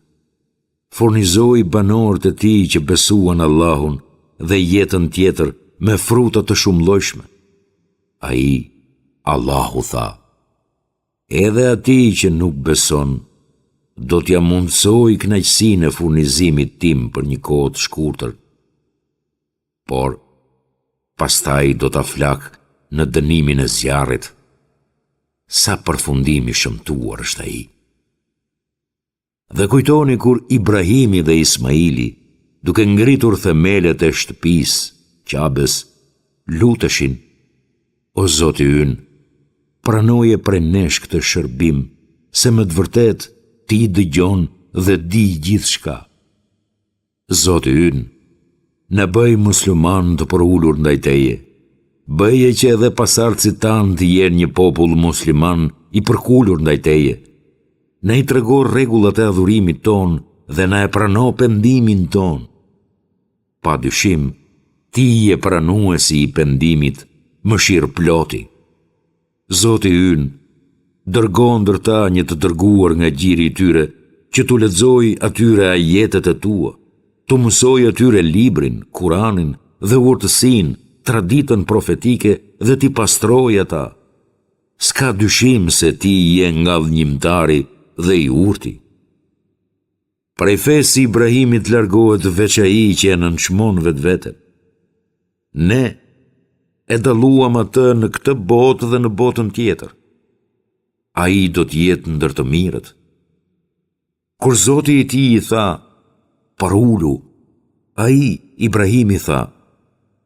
furnizoi banorët e tij që besuan Allahun dhe jetën tjetër me fruta të shumëllojshme. Ai, Allahu tha, edhe atij që nuk beson, do t'ja mundsoj kënaqësinë e furnizimit tim për një kohë të shkurtër. Por, pastaj do ta flak në dënimin e zjarrit. Sa përfundimi shëmtuar është ai. Dhe kujtoni kur Ibrahimi dhe Ismaili, duke ngritur themelet e shtëpisë, Qabes, luteshin: O Zoti ynë, pranoje prej nesh këtë shërbim, se më të vërtet ti dëgjon dhe di gjithçka. Zoti ynë, në bëj musliman të përullur ndaj teje, bëje që edhe pasardhësit tanë të jenë një popull musliman i përkullur ndaj teje. Na i trego rregullat e adhurimit ton dhe na e prano pendimin ton. Pa dyshim, ti je pranuesi i pendimit, mëshirë ploti. Zoti ynë, dërgo ndër ta një të dërguar nga gjiri i tyre, që t'u lexoj atyre ajetet e tua, t'u mësoj atyre librin, Kuranin dhe urtësinë, traditën profetike dhe t'i pastroj ata. S'ka dyshim se ti je nga vënjimtari dhe i urti. Prej fesë Ibrahimit largohet veç ai që e nënçmon vetveten. Ne e dalluam atë në këtë botë dhe në botën tjetër. Ai do t'jetë ndër të mirët. Kur Zoti i tij i tha: "Përulu", ai, Ibrahimi, tha: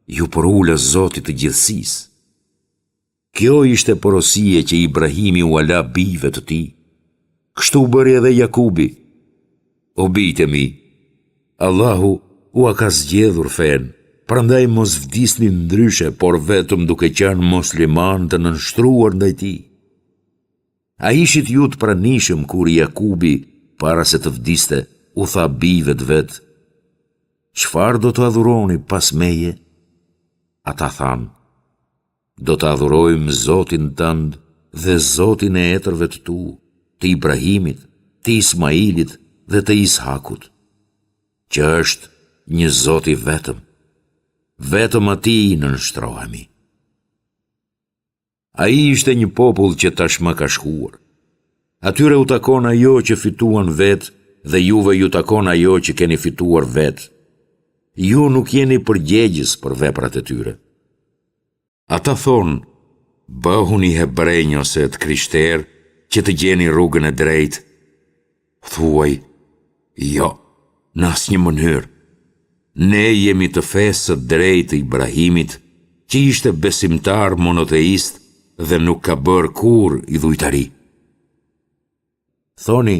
"Ju përula Zotit të gjithësisë." Kjo ishte porosie që Ibrahimi u ala bijve të tij. Kështu bëri edhe Jakubi. O bijtë mi, Allahu u ka zgjedhur fen, prandaj mos vdisni ndryshe, por vetëm duke qenë musliman të nënshtruar ndaj tij. A ishit ju të pranishëm kur Jakubi, para se të vdiste, u tha bijve të vet: "Çfarë do të adhuroni pas meje?" Ata thanë: "Do të adhurojmë Zotin tënd dhe Zotin e etërve të tu, të Ibrahimit, të Ismailit dhe të Ishakut, që është një Zot i vetëm. Vetëm atij nënshtrohemi." Ai ishte një popull që tashmë ka shkuar. Atyre u takon ajo që fituan vetë dhe juve ju takon ajo që keni fituar vetë. Ju nuk jeni përgjegjës për veprat e tyre. Ata thonë: "Bëhuni hebrej ose të krishter që të gjeni rrugën e drejtë." Thuaj: "Jo, në asnjë mënyrë. Ne jemi të fesë së drejtë të Ibrahimit, që ishte besimtar monoteist dhe nuk ka bërë kurrë idhujtari." Thoni: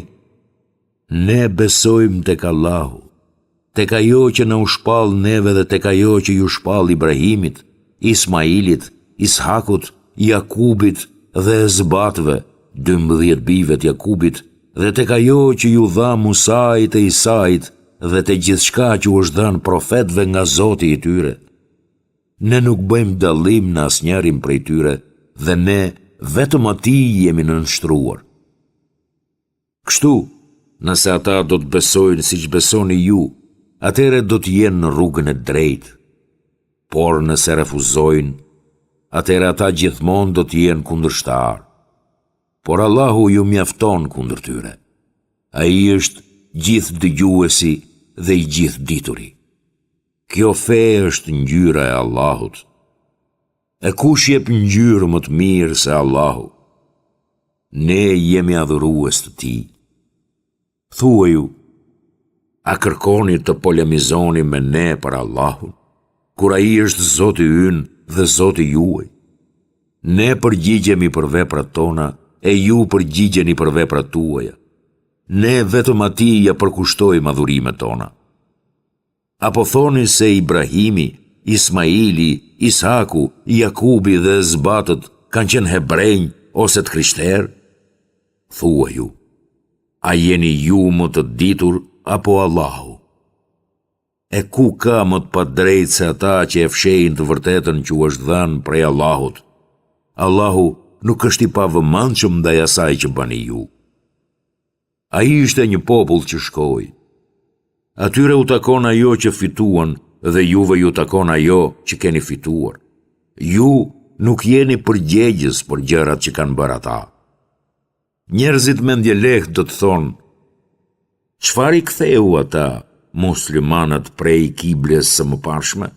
"Ne besojmë tek Allahu, tek ajo që na u shpall neve dhe tek ajo që ju shpall Ibrahimit, Ismailit, Ishakut, Jakubit dhe Zbatëve, 12 bijve të Jakubit, dhe tek ajo që ju dha Musait e Isait dhe te gjithçka që u është dhënë profetëve nga Zoti i tyre. Ne nuk bëjmë dallim në asnjërin prej tyre dhe ne vetëm atij jemi nënshtruar. Kështu, nëse ata do të besojnë siç besoni ju, atëre do të jenë në rrugën e drejtë. Por nëse refuzojnë, atëre ata gjithmonë do të jenë kundërshtar. Por Allahu ju mjafton kundër tyre. Ai është gjithë dëgjuesi dhe i gjithë dituri. Kjo fe është ngjyra e Allahut. E kush jep ngjyrë më të mirë se Allahu? Ne jemi adhurues të tij. Thuaju: a kërkoni të polemizoni me ne për Allahun, kur ai është Zoti ynë dhe Zoti juaj? Ne përgjigjemi për veprat tona e ju përgjigjeni për veprat tuaja. Ne vetëm atij ja përkushtojmë adhurimet tona. Apo thoni se Ibrahimi, Ismaili, Isaku, Jakubi dhe Zbatët kanë qenë hebrejnë ose të krishterë? Thuaju: a jeni ju më të ditur apo Allahu? E ku ka më të padrejtë se ata që e fshehin të vërtetën që u është dhënë prej Allahut? Allahu nuk është i pavëmendshëm ndaj asaj që bani ju. Ai ishte një popull që shkoi. Atyre u takon ajo që fituan dhe juve ju takon ajo që keni fituar. Ju nuk jeni përgjegjës për gjërat që kanë bërë ata. Njerëzit mendje lehtë do të thonë: çfarë i ktheu ata muslimanët prej kibles së mëparshme?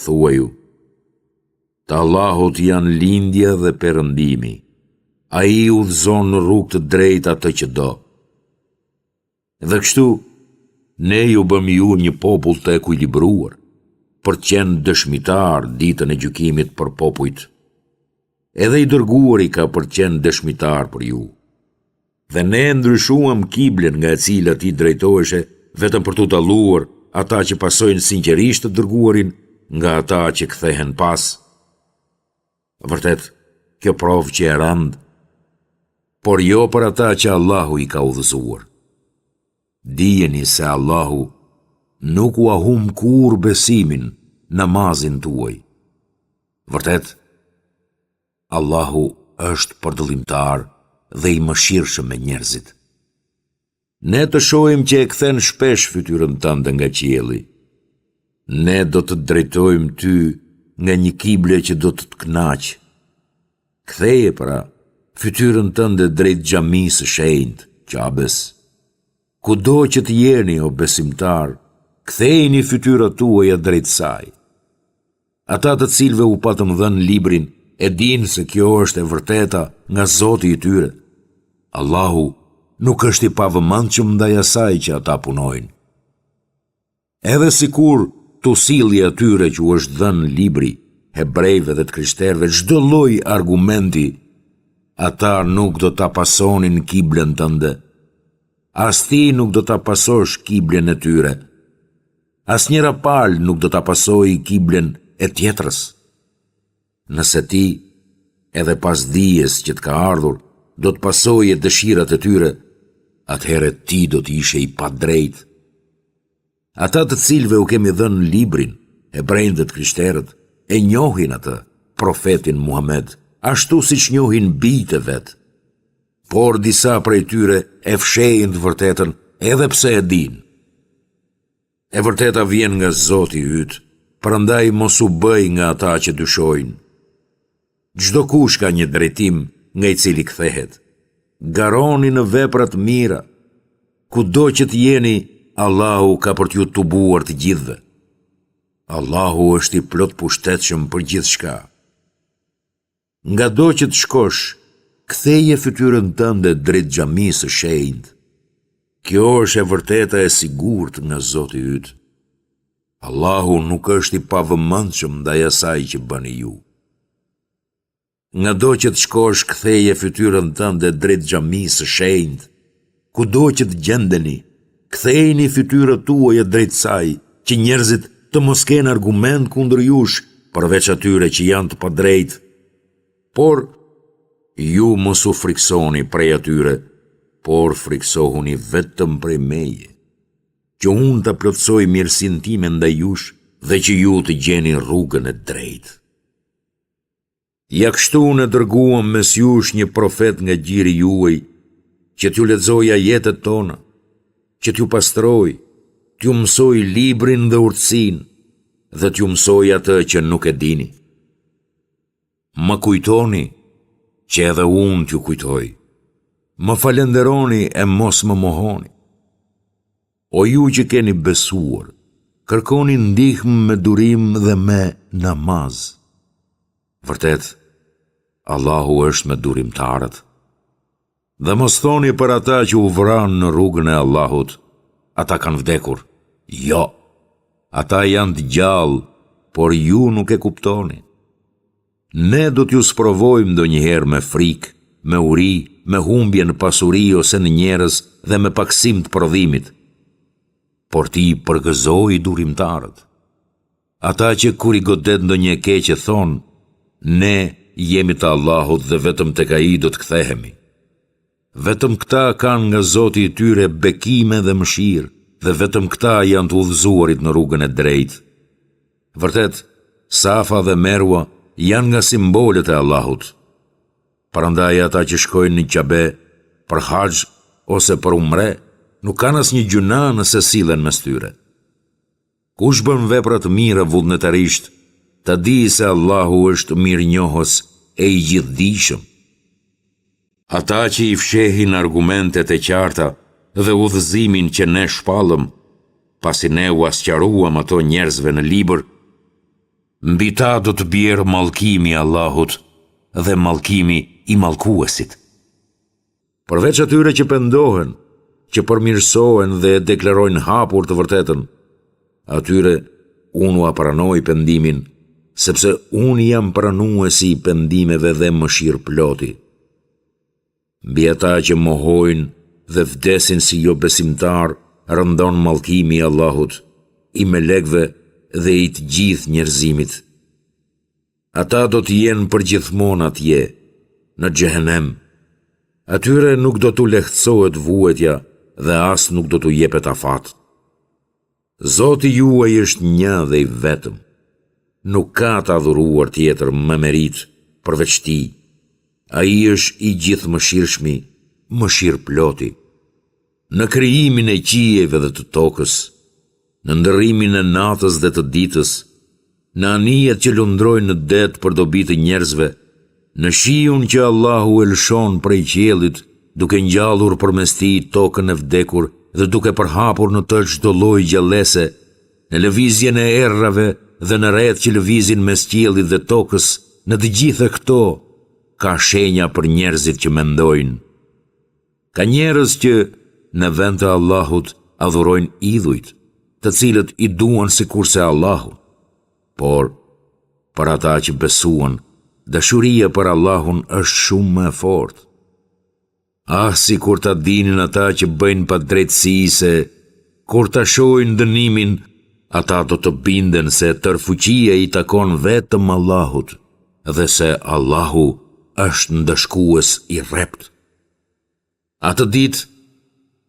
Thuaju: të Allahut janë lindja dhe perëndimi. Ai udhëzon në rrugë të drejtë atë që do. Dhe kështu, ne ju bëm ju një popull të ekuilibruar, për të qenë dëshmitar ditën e gjykimit për popujt. Edhe i dërguari ka për të qenë dëshmitar për ju. Dhe ne ndryshuam kiblen nga e cila ti drejtoheshe vetëm për t'u dalluar ata që pasojnë sinqerisht të dërguarin nga ata që kthehen pas. Vërtet, kjo provë që e rand, por jo për ata që Allahu i ka udhëzuar. Dijeni se Allahu nuk u ahum kur besimin, namazin tuaj. Vërtet, Allahu është përdëllimtar dhe i mëshirshëm me njerëzit. Ne të shohim që e kthen shpesh fytyrën tënde nga qielli. Ne do të drejtojmë ty nga një kible që do të të kënaqë. Ktheje pra fytyrën tënde drejt xhamisë së shenjtë, Qabes. Kudo që të jeni o besimtar, kthejeni fytyrat tuaja drejt saj. Ata të cilve u patëm dhënë librin e dinë se kjo është e vërteta nga Zoti i tyre. Allahu nuk është i pavëmendshëm ndaj asaj që ata punojnë. Edhe sikur tu silli atyre që u është dhënë libri, hebrejve dhe të krishterëve çdo lloj argumenti, ata nuk do ta pasonin kiblen tënde. As ti nuk do ta pasosh kiblen e tyre. As njëra palë nuk do ta pasojë kiblen e tjetrës. Nëse ti, edhe pas dijes që të ka ardhur, do të pasojë dëshirat e tyre, atëherë ti do të ishe i padrejt. Ata të cilve u kemi dhënë librin, hebrejt dhe të krishterët, e njohin atë, profetin Muhammed, ashtu siç njohin bijtë vet. Por disa prej tyre e fshehin të vërtetën edhe pse e dinë. E vërteta vjen nga Zoti yt, prandaj mos u bëj nga ata që dyshojnë. Çdo kush ka një drejtim nga i cili kthehet. Garoni në veprat mira. Kudo që të jeni, Allahu ka për t'ju tubuar të gjithëve. Allahu është i plot pushtetshëm për gjithçka. Ngado që të shkosh, ktheje fytyrën tënde drejt xhamisë së shenjtë. Kjo është e vërteta e sigurt nga Zoti yt. Allahu nuk është i pavëmendshëm ndaj asaj që bëni ju. Ngado që të shkosh, ktheje fytyrën tënde drejt xhamisë së shenjtë. Kudo që të gjendeni, kthejeni fytyrët tuaja drejt saj, që njerëzit të mos kenë argument kundër jush, përveç atyre që janë të padrejtë. Por ju mos u friksoni prej atyre, por friksohuni vetëm prej meje, që unë të plotësoj mirësinë time ndaj jush dhe që ju të gjeni rrugën e drejtë. Ja kështu në dërguam mes jush një profet nga gjiri juaj, që t'ju lexoja jetët tona, që t'ju pastroj, t'ju mësoj librin dhe urtësinë, dhe t'ju mësoj atë që nuk e dini. Më kujtoni, që edhe unë t'ju kujtoj. Më falenderoni e mos më mohoni. O ju që keni besuar, kërkoni ndihmë me durim dhe me namaz. Vërtet, Allahu është me durimtarët. Dhe mos thoni për ata që u vranë në rrugën e Allahut, ata kanë vdekur. Jo, ata janë të gjallë, por ju nuk e kuptoni. Ne do t'ju sprovojmë ndonjëherë me frikë, me uri, me humbje në pasuri ose në njerëz dhe me paksim të prodhimit. Por ti përgëzoi durimtarët. Ata që kur i godet ndonjë e keqe thonë, ne jemi të Allahut dhe vetëm tek ai do të kthehemi. Vetëm këta kanë nga Zoti i tyre bekime dhe mëshirë, dhe vetëm këta janë të udhëzuarit në rrugën e drejtë. Vërtet, Safa dhe Merwa janë nga simbolet e Allahut. Prandaj ata që shkojnë në Kabe për haxh ose për umre, nuk kanë asnjë gjuna nëse sillen mes tyre. Kush bën vepra të mira vullnetarisht, ta di se Allahu është mirënjohës e i gjithdijshëm. Ata që i fshehin argumentet e qarta dhe udhëzimin që ne shpallëm, pasi ne u asqaruam ato njerëzve në libër, mbi ta do të bjerë mallkimi i Allahut dhe mallkimi i mallkuesit. Përveç atyre që pendohen, që përmirësohen dhe deklarojnë hapur të vërtetën, atyre unë ua pranoj pendimin, sepse unë jam pranuesi i pendimeve dhe mëshirë ploti. Mbi ata që mohojnë dhe vdesin si jo besimtar, rëndon mallkimi i Allahut, i melekëve dhe i të gjithë njerëzimit. Ata do të jenë përgjithmonë atje, në xhehenem. Atyre nuk do t'u lehtësohet vuajtja dhe as nuk do t'u jepet afat. Zoti juaj është një dhe i vetëm. Nuk ka të adhuruar tjetër më merit përveç tij. Ai është i gjithë mëshirshmi, mëshirë ploti. Në krijimin e qiejve dhe të tokës, në ndërrimin e natës dhe të ditës, në anijet që lundrojnë në det për dobi të njerëzve, në shiun që Allahu e lëshon prej qiellit, duke ngjallur përmes tij tokën e vdekur dhe duke përhapur në të çdo lloj gjallëse, në lëvizjen e errave dhe në rreth që lëvizin mes qiellit dhe tokës, në të gjitha këto ka shenja për njerëzit që mendojnë. Ka njerëz që në vend të Allahut adhurojnë idhujt, të cilët i duan sikurse Allahu. Por për ata që besuan, dashuria për Allahun është shumë më e fortë. Ah, si kur ta dinin ata që bëjnë pa drejtësi se, kur ta shohin dënimin, ata do të binden se tërfuqia i takon vetëm Allahut, dhe se Allahu është ndëshkues i rrept. Atë ditë,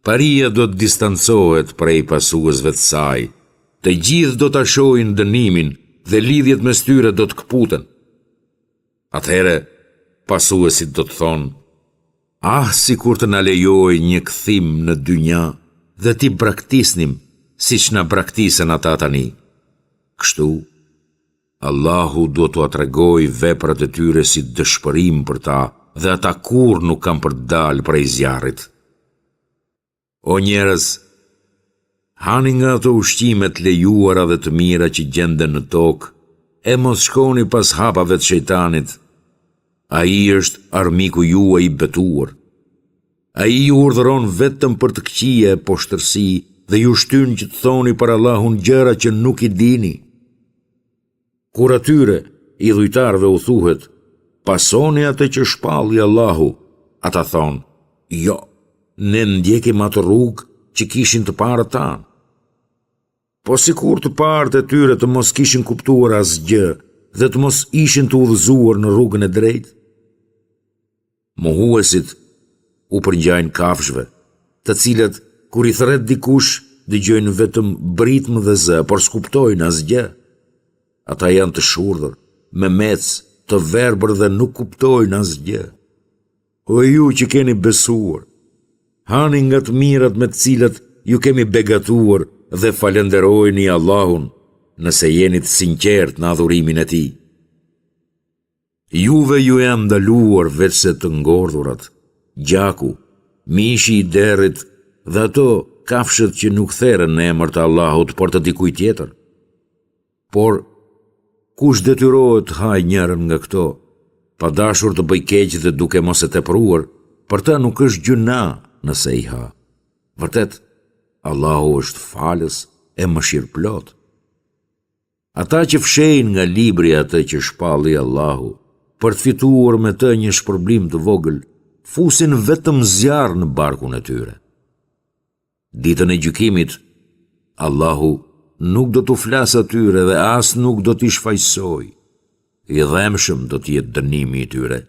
paria do të distancohet prej pasuesve të saj, të gjithë do ta shohin dënimin dhe lidhjet mes tyre do të kputen. Atëhere, pasuesit do të thonë, ah, si kur të na lejoj një kthim në dynja dhe ti braktisnim, siç na braktisen ata tani. Kështu, Allahu do t'u tregoj veprat e tyre si dëshpërim për ta dhe ata kur nuk kanë për të dalë prej zjarrit. O njerëz, hani nga ato ushqimet lejuara dhe të mira që gjenden në tokë, e mos shkoni pas hapave të shejtanit. Ai është armiku juaj i betuar. Ai ju urdhëron vetëm për të këqija e poshtërsi dhe ju shtyn që të thoni për Allahun gjëra që nuk i dini. Kur atyre, idhujtarëve u thuhet, pasoni atë që shpalli Allahu, ata thonë, jo, ne ndjekim atë rrugë që kishin të parët tanë. Po sikur të parët e tyre të mos kishin kuptuar asgjë dhe të mos ishin të udhëzuar në rrugën e drejtë. Mohuesit u përngjajnë kafshëve, të cilët kur i thret dikush dëgjojnë vetëm britmë dhe zë, por s'kuptojnë asgjë. Ata janë të shurdhër, me mec, të verbër dhe nuk kuptojnë asgjë. O ju që keni besuar, hani nga të mirat me të cilat ju kemi begatuar dhe falenderojni Allahun, nëse jeni të sinqert në adhurimin e tij. Juve ju janë ndaluar vetëse të ngordhurat, gjaku, mishi i derrit dhe ato kafshët që nuk theren në emër të Allahut, por të dikujt tjetër. Por kush detyrohet haj njërën nga këto, pa dashur të bëj keq dhe duke mos e tepruar, për ta nuk është gjuna nëse i ha. Vërtet, Allahu është falës e mëshirëplot. Ata që fshejnë nga libri atë që shpalli Allahu, për të fituar me të një shpërblim të vogël, fusin vetëm zjarr në barkun e tyre. Ditën e gjykimit, Allahu nuk do t'u flasë atyre dhe as nuk do t'i shfaqsoj. I dhemshëm do t'jetë dënimi i tyre.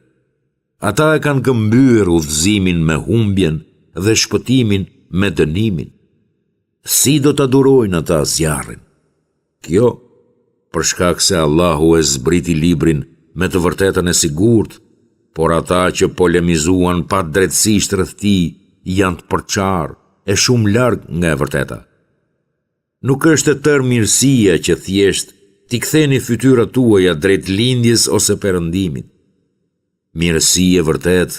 Ata e kanë këmbyer udhëzimin me humbjen dhe shpëtimin me dënimin. Si do t'a durojnë ata zjarrin? Kjo, për shkak se Allahu e zbriti librin me të vërtetën e sigurt, por ata që polemizuan pa drejtësisht rreth tij janë të përçarë e shumë larg nga e vërteta. Nuk është e tërë mirësia që thjesht t'i ktheni fytyrat tuaja drejt lindjes ose perëndimit. Mirësia e vërtet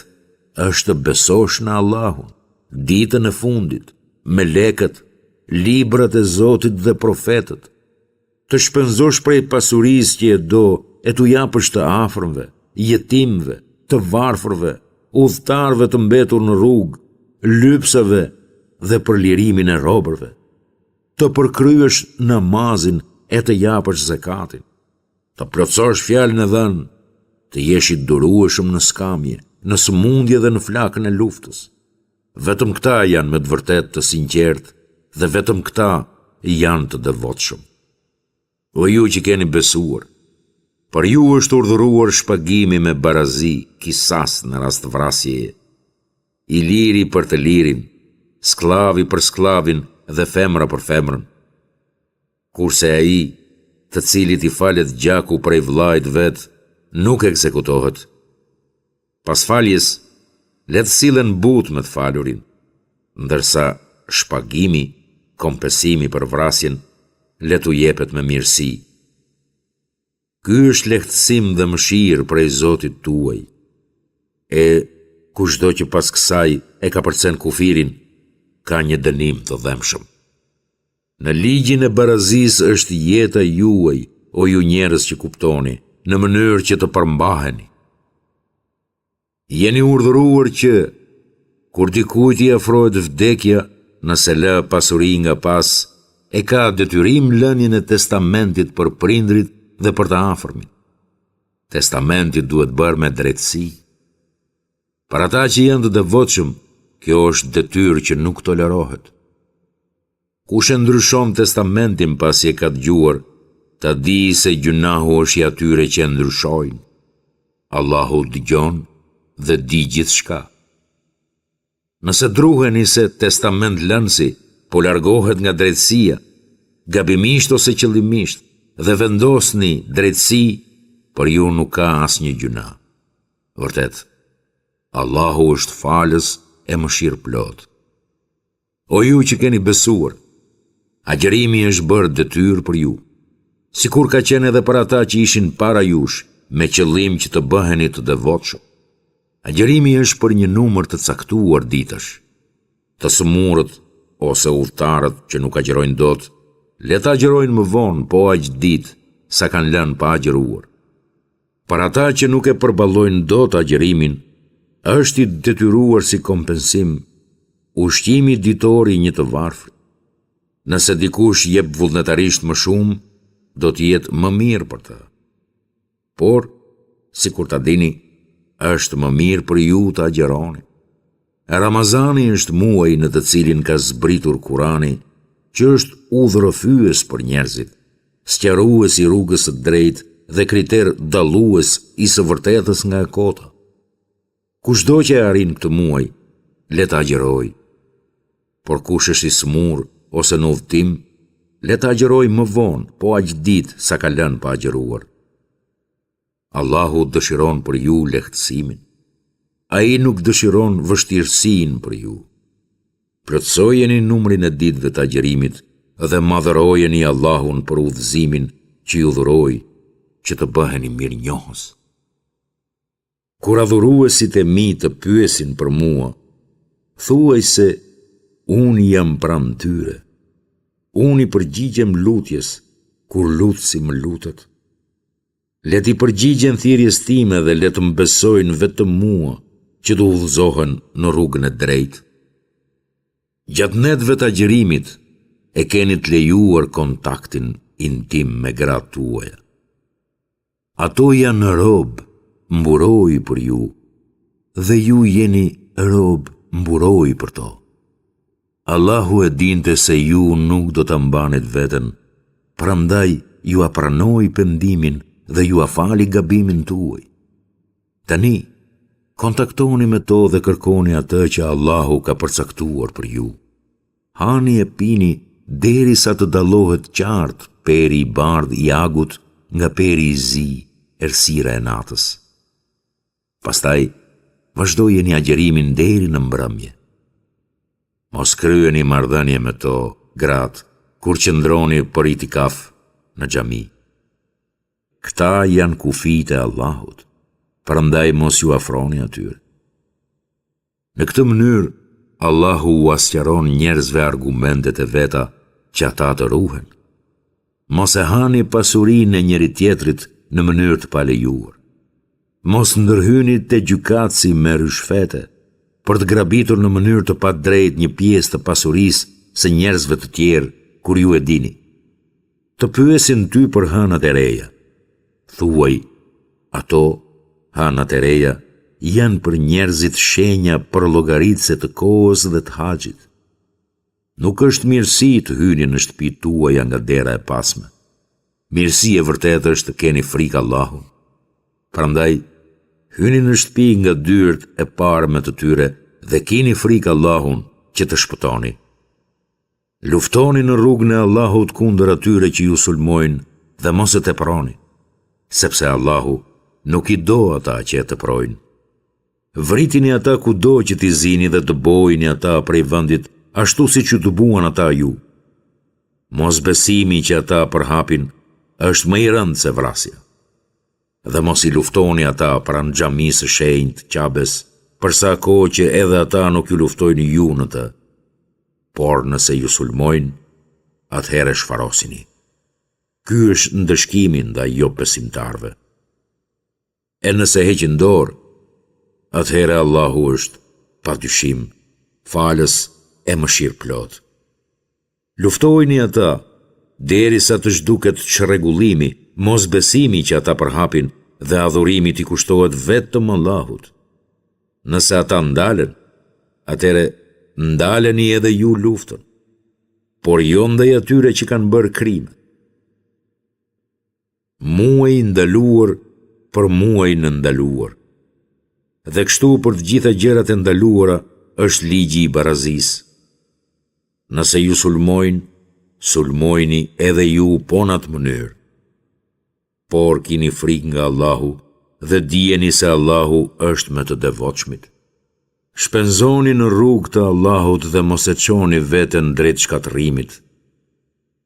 është të besosh në Allahun, ditën e fundit, melekët, librat e Zotit dhe profetët, të shpenzosh prej pasurisë që e do e t'u japësh të afërmve, jetimve, të varfërve, udhëtarëve të mbetur në rrugë, lypsave dhe për lirimin e robërve, të përkryesh namazin e të japësh zakatin, të plotësosh fjalën e dhënë, të jesh i durueshëm në skamje, në sëmundje dhe në flakën e luftës. Vetëm këta janë me të vërtet të sinqertë dhe vetëm këta janë të devotshëm. O ju që keni besuar, për ju është urdhëruar shpagimi me barazi, kisas në rast vrasjeje, i liri për të lirin, sklavi për sklavin dhe femra për femrën. Kurse ai, të cilit i falet gjaku prej vllajt vet, nuk ekzekutohet. Pas faljes, le të sillen butë me të falurin, ndërsa shpagimi, kompensimi për vrasjen, le t'u jepet me mirësi. Ky është lehtësim dhe mëshirë prej Zotit tuaj. E kushdo që pas kësaj e ka përcen kufirin, ka një dënim të dhemshëm. Në ligjin e barazisë është jeta juaj, o ju njerëz që kuptoni, në mënyrë që të përmbaheni. Jeni urdhëruar që, kur dikujt i afrohet vdekja, nëse lë pasuri nga pas, e ka detyrim lënien e testamentit për prindrit dhe për të afërmin. Testamentit duhet bërë me drejtësi. Për ata që janë të devotshëm, kjo është detyrë që nuk tolerohet. Kush e ndryshon testamentin pasi e ka dëgjuar, ta di se gjunahu është i atyre që e ndryshojnë. Allahu dëgjon dhe di gjithçka. Nëse druheni se testament lënësi po largohet nga drejtësia, gabimisht ose qëllimisht, dhe vendosni drejtësi, për ju nuk ka asnjë gjuna. Vërtet, Allahu është falës e mëshirë plot. O ju që keni besuar, agjërimi është bërë detyrë për ju, sikur ka qenë edhe për ata që ishin para jush, me qëllim që të bëheni të devotshëm. Agjërimi është për një numër të caktuar ditësh. Të sëmurët ose udhëtarët që nuk agjërojnë dot, le ta agjërojnë më vonë, po aq ditë sa kanë lënë pa agjëruar. Për ata që nuk e përballojnë dot agjërimin, është i detyruar si kompensim ushqimi ditor i një të varfrit. Nëse dikush jep vullnetarisht më shumë, do të jetë më mirë për të. Por, sikur ta dini, është më mirë për ju të agjëroni. Ramazani është muaj në të cilin ka zbritur Kurani, që është udhërëfyes për njerëzit, sqarues i rrugës së drejtë dhe kriter dallues i së vërtetës nga e kota. Kushdo që e arrin këtë muaj, le ta agjëroj. Por kush është i smur ose në udhtim, le ta agjëroj më vonë, po aq ditë sa ka lënë pa agjëruar. Allahu dëshiron për ju lehtësimin. Ai nuk dëshiron vështirësinë për ju. Plotësojeni numrin e ditëve të agjërimit dhe madhërojeni Allahun për udhëzimin që ju dhuroi, që të bëheni mirënjohës. Kur adhuruesit e mi të pyesin për mua, thuaj se unë jam pranë tyre. Unë i përgjigjem lutjes kur lutësi më lutet. Le t'i përgjigjen thirrjes time dhe le të më besojnë vetëm mua, që të udhëzohen në rrugën e drejtë. Gjatë netëve të agjërimit e keni të lejuar kontaktin intim me gratë tuaja. Ato janë robë, mburoj për ju, dhe ju jeni robë, mburoj për to. Allahu e dinte se ju nuk do të mbanit veten, prandaj ju a pranoi pendimin dhe ju a fali gabimin tuaj. Tani, kontaktoni me to dhe kërkoni atë që Allahu ka përcaktuar për ju. Hani e pini derisa të dallohet qartë peri i bardhë i agut nga peri i zi, errësira e natës. Pastaj, vazhdojeni agjërimin deri në mbrëmje. Mos kryeni marrëdhënie me to, gratë, kur qëndroni për itikaf në xhami. Këta janë kufijtë e Allahut, prandaj mos ju afroni atyre. Në këtë mënyrë, Allahu u asqaron njerëzve argumentet e veta që ata të ruhen. Mos e hani pasurinë e njëri tjetrit në mënyrë të palejuar. Mos ndërhyni te gjykatësi me rishfete, për të grabitur në mënyrë të padrejtë një pjesë të pasurisë së njerëzve të tjerë, kur ju e dini. Të pyesin ty për hënat e reja. Thuaj, ato, hënat e reja, janë për njerëzit shenja për llogaritse të kohës dhe të haxhit. Nuk është mirësi të hyni në shtëpitë tuaja nga dera e pasme. Mirësi e vërtetë është të keni frikë Allahut. Prandaj, hyni në shtëpi nga dyert e parë me të tyre dhe keni frikë Allahun që të shpëtoni. Luftoni në rrugën e Allahut kundër atyre që ju sulmojnë dhe mos e teproni, sepse Allahu nuk i do ata që e teprojnë. Vritini ata kudo që t'i zini dhe të bojini ata prej vendit ashtu si që të buan ata ju. Mos besimi që ata përhapin është më i rëndë se vrasja. Dhe mos i luftoni ata pranë xhamisë së shenjtë Qabes, përsa kohë që edhe ata nuk ju luftojnë ju në të. Por nëse ju sulmojnë, atëherë shfarosini. Ky është ndëshkimi ndaj jo besimtarve. E nëse heqin dorë, atëherë Allahu është, padyshim, falës e mëshirëplot. Luftojini ata, derisa të zhduket çrregullimi, mos besimi që ata përhapin dhe adhurimi t'i kushtohet vetëm Allahut. Nëse ata ndalen, atëherë ndaleni edhe ju luftën, por jo ndaj atyre që kanë bërë krime. Muaj ndaluar për muajin e ndaluar. Dhe kështu për të gjitha gjërat e ndaluara është ligji i barazisë. Nëse ju sulmojnë, sulmojni edhe ju po në atë mënyrë. Por kini frikë nga Allahu dhe dijeni se Allahu është me të devotshmit. Shpenzoni në rrugë të Allahut dhe mos e çoni veten drejt shkatërimit.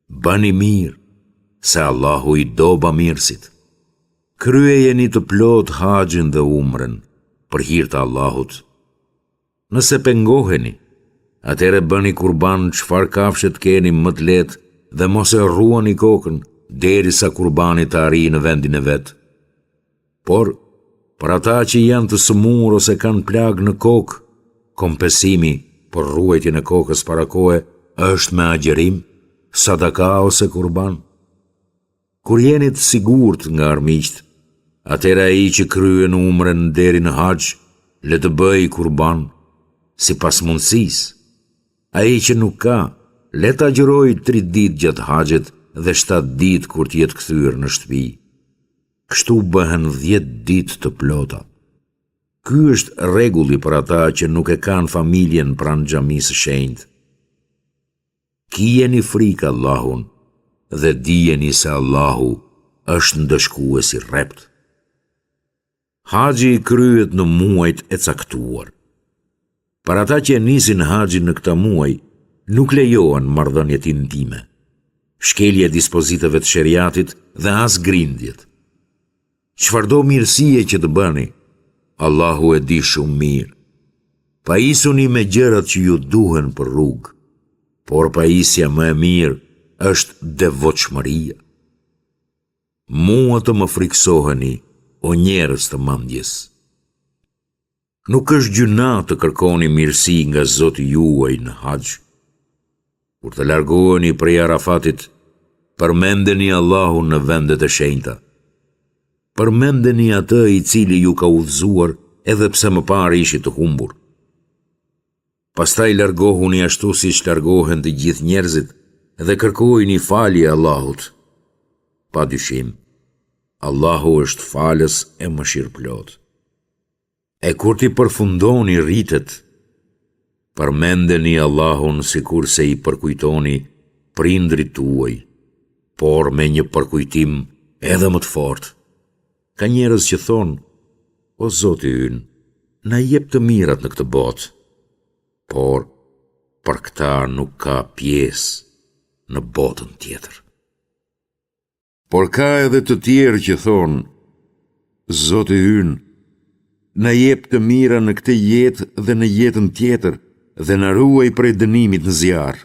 Bani mirë, se Allahu i do bamirësit. Kryejeni të plot haxhin dhe umrën për hir të Allahut. Nëse pengoheni, atëherë bëni kurban çfarë kafshët keni më të lehtë dhe mos e rruani kokën derisa kurbani të arrijë në vendin e vet. Por për ata që janë të sëmur ose kanë plagë në kokë, kompensimi për ruajtjen e kokës para kohe është me agjerim, sadaka ose kurban. Kur jeni të sigurt nga armiqt, atëherë ai që kryen umrën deri në haxh, le të bëjë kurban sipas mundësisë. Ai që nuk ka, le të agjërojë 3 ditë gjatë haxhit dhe 7 ditë kur të jetë kthyer në shtëpi. Kështu bëhen 10 ditë të plota. Ky është rregulli për ata që nuk e kanë familjen pranë xhamisë së shenjtë. Kijeni frikë Allahun dhe dijeni se Allahu është ndëshkues i rrept. Haxhi kryhet në muajt e caktuar. Për ata që nisin haxhin në këta muaj, nuk lejohen marrëdhëniet intime, shkelje e dispozitave të sheriatit dhe as grindjet. Çfarëdo mirësie që të bëni, Allahu e di shumë mirë. Pajisuni me gjërat që ju duhen për rrugë, por pajisja më e mirë është devotshmëria. Mua të më friksoheni, o njerëz të mendjes. Nuk është gjuna të kërkoni mirësi nga Zoti juaj në haxh. Kur të largoheni prej Arafatit, përmendeni Allahun në vendet e shenjta. Përmendeni atë i cili ju ka udhëzuar edhe pse më parë ishit të humbur. Pastaj largohuni ashtu siç largohen të gjithë njerëzit dhe kërkojini falje Allahut. Padyshim, Allahu është falës e mëshirëplot. E kur ti përfundoni rritet, përmendeni Allahun sikur se i përkujtoni prindrit tuaj, por me një përkujtim edhe më të fortë. Ka njerëz që thonë, o Zoti ynë, na jep të mirat në këtë botë, por për këta nuk ka pjesë në botën tjetër. Por ka edhe të tjerë që thonë, Zoti ynë, na jep të mira në këtë jetë dhe në jetën tjetër dhe na ruaj prej dënimit në zjarr.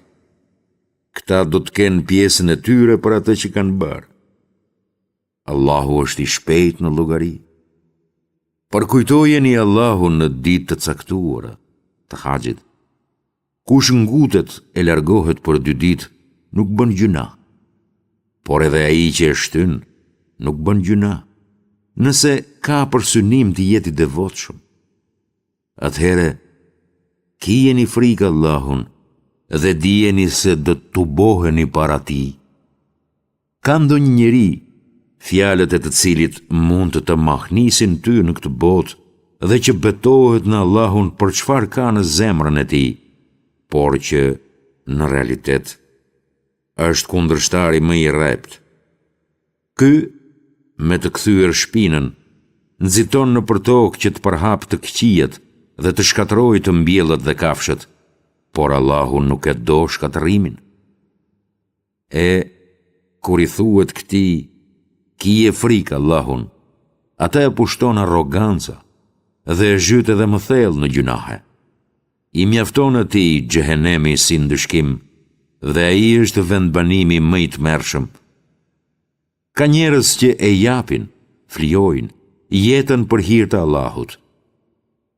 Këta do të kenë pjesën e tyre për atë që kanë bërë. Allahu është i shpejt në llogari. Përkujtojeni Allahun në ditë të caktuara të haxhit. Kush ngutet e largohet për 2 ditë, nuk bën gjuna. Por edhe ai që e shtyn, nuk bën gjuna, nëse ka për synim të jetë i devotshëm. Atëhere, kijeni frikë Allahun dhe dijeni se do të tuboheni para tij. Ka ndonjë njeri, fjalët e të cilit mund të mahnisin ty në këtë botë dhe që betohet në Allahun për çfarë ka në zemrën e tij, por që në realitet është kundërshtari më i rrept. Ky, me të kthyer shpinën, nxiton në tokë që të përhap të këqijet dhe të shkatërrojë të mbjellët dhe kafshët, por Allahu nuk e do shkatërimin. Kur i thuhet këtij, kije frikë Allahun, ata e pushton arroganca dhe e zhyt edhe më thellë në gjunahe. I mjafton atij xhehenemi si ndëshkim dhe ai është vendbanimi më i tmerrshëm. Ka njerëz që e japin, flijojnë, jetën për hir të Allahut.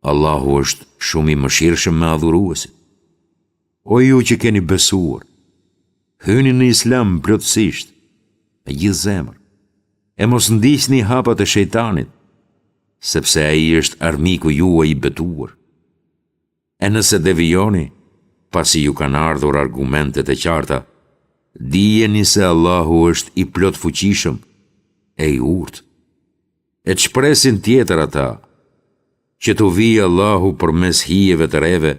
Allahu është shumë i mëshirshëm me adhuruesit. O ju që keni besuar, hyni në Islam plotësisht, me gjithë zemër, e mos ndiqni hapat e shejtanit, sepse ai është armiku juaj i betuar. E nëse devijoni, pasi ju kanë ardhur argumentet e qarta, dijeni se Allahu është i plot fuqishëm, e i urtë. E të shpresin tjetër ata, që të vijë Allahu përmes hijeve të reve,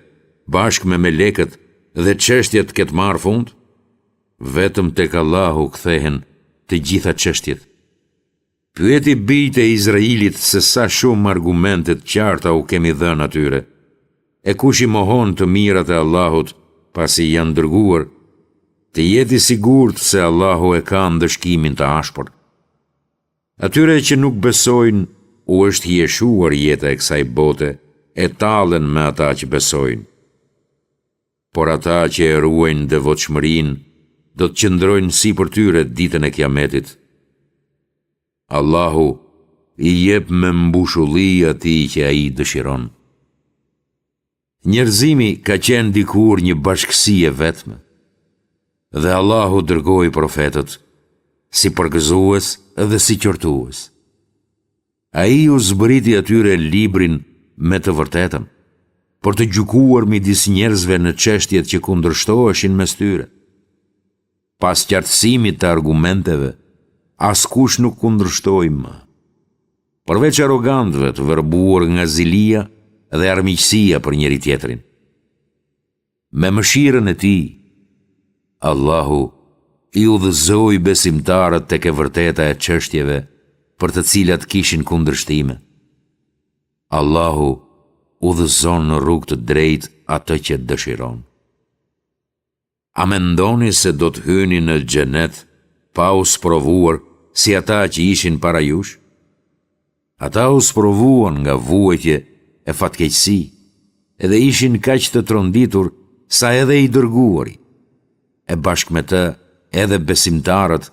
bashkë me melekët dhe çështjet këtë marrë fund, vetëm tek Allahu kthehen të gjitha çështjet. Pyeti bijtë e Izraelit se sa shumë argumentet qarta u kemi dhënë atyre, e kush i mohon të mirat e Allahut pasi janë dërguar, të jeti sigurt se Allahu e ka ndëshkimin të ashpër. Atyre që nuk besojnë, u është hieshuar jeta e kësaj bote, e tallen me ata që besojnë. Por ata që e ruajnë devotshmërinë, do të qëndrojnë sipër tyre ditën e Kiametit. Allahu i jep me mbushulli atij që ai dëshiron. Njerëzimi ka qenë dikur një bashkësi e vetme, dhe Allahu dërgoi profetët si përgëzues dhe si qortues. Ai u zbriti atyre librin me të vërtetën, për të gjykuar midis njerëzve në çështjet që kundërshtoheshin mes tyre. Pas qartësimit të argumenteve, askush nuk kundërshtoi më. Përveç arrogantëve të verbuar nga zilia dhe armiqësia për njëri tjetrin. Me mëshirën e tij, Allahu i udhëzoi besimtarët tek e vërteta e çështjeve për të cilat kishin kundërshtime. Allahu udhëzon në rrugë të drejtë atë që dëshiron. A mendoni se do të hyni në xhenet pa u sprovuar si ata që ishin para jush? Ata u sprovuan nga vuajtje e fatkeqësi, edhe ishin kaq të tronditur sa edhe i dërguari. E bashkë me të, edhe besimtarët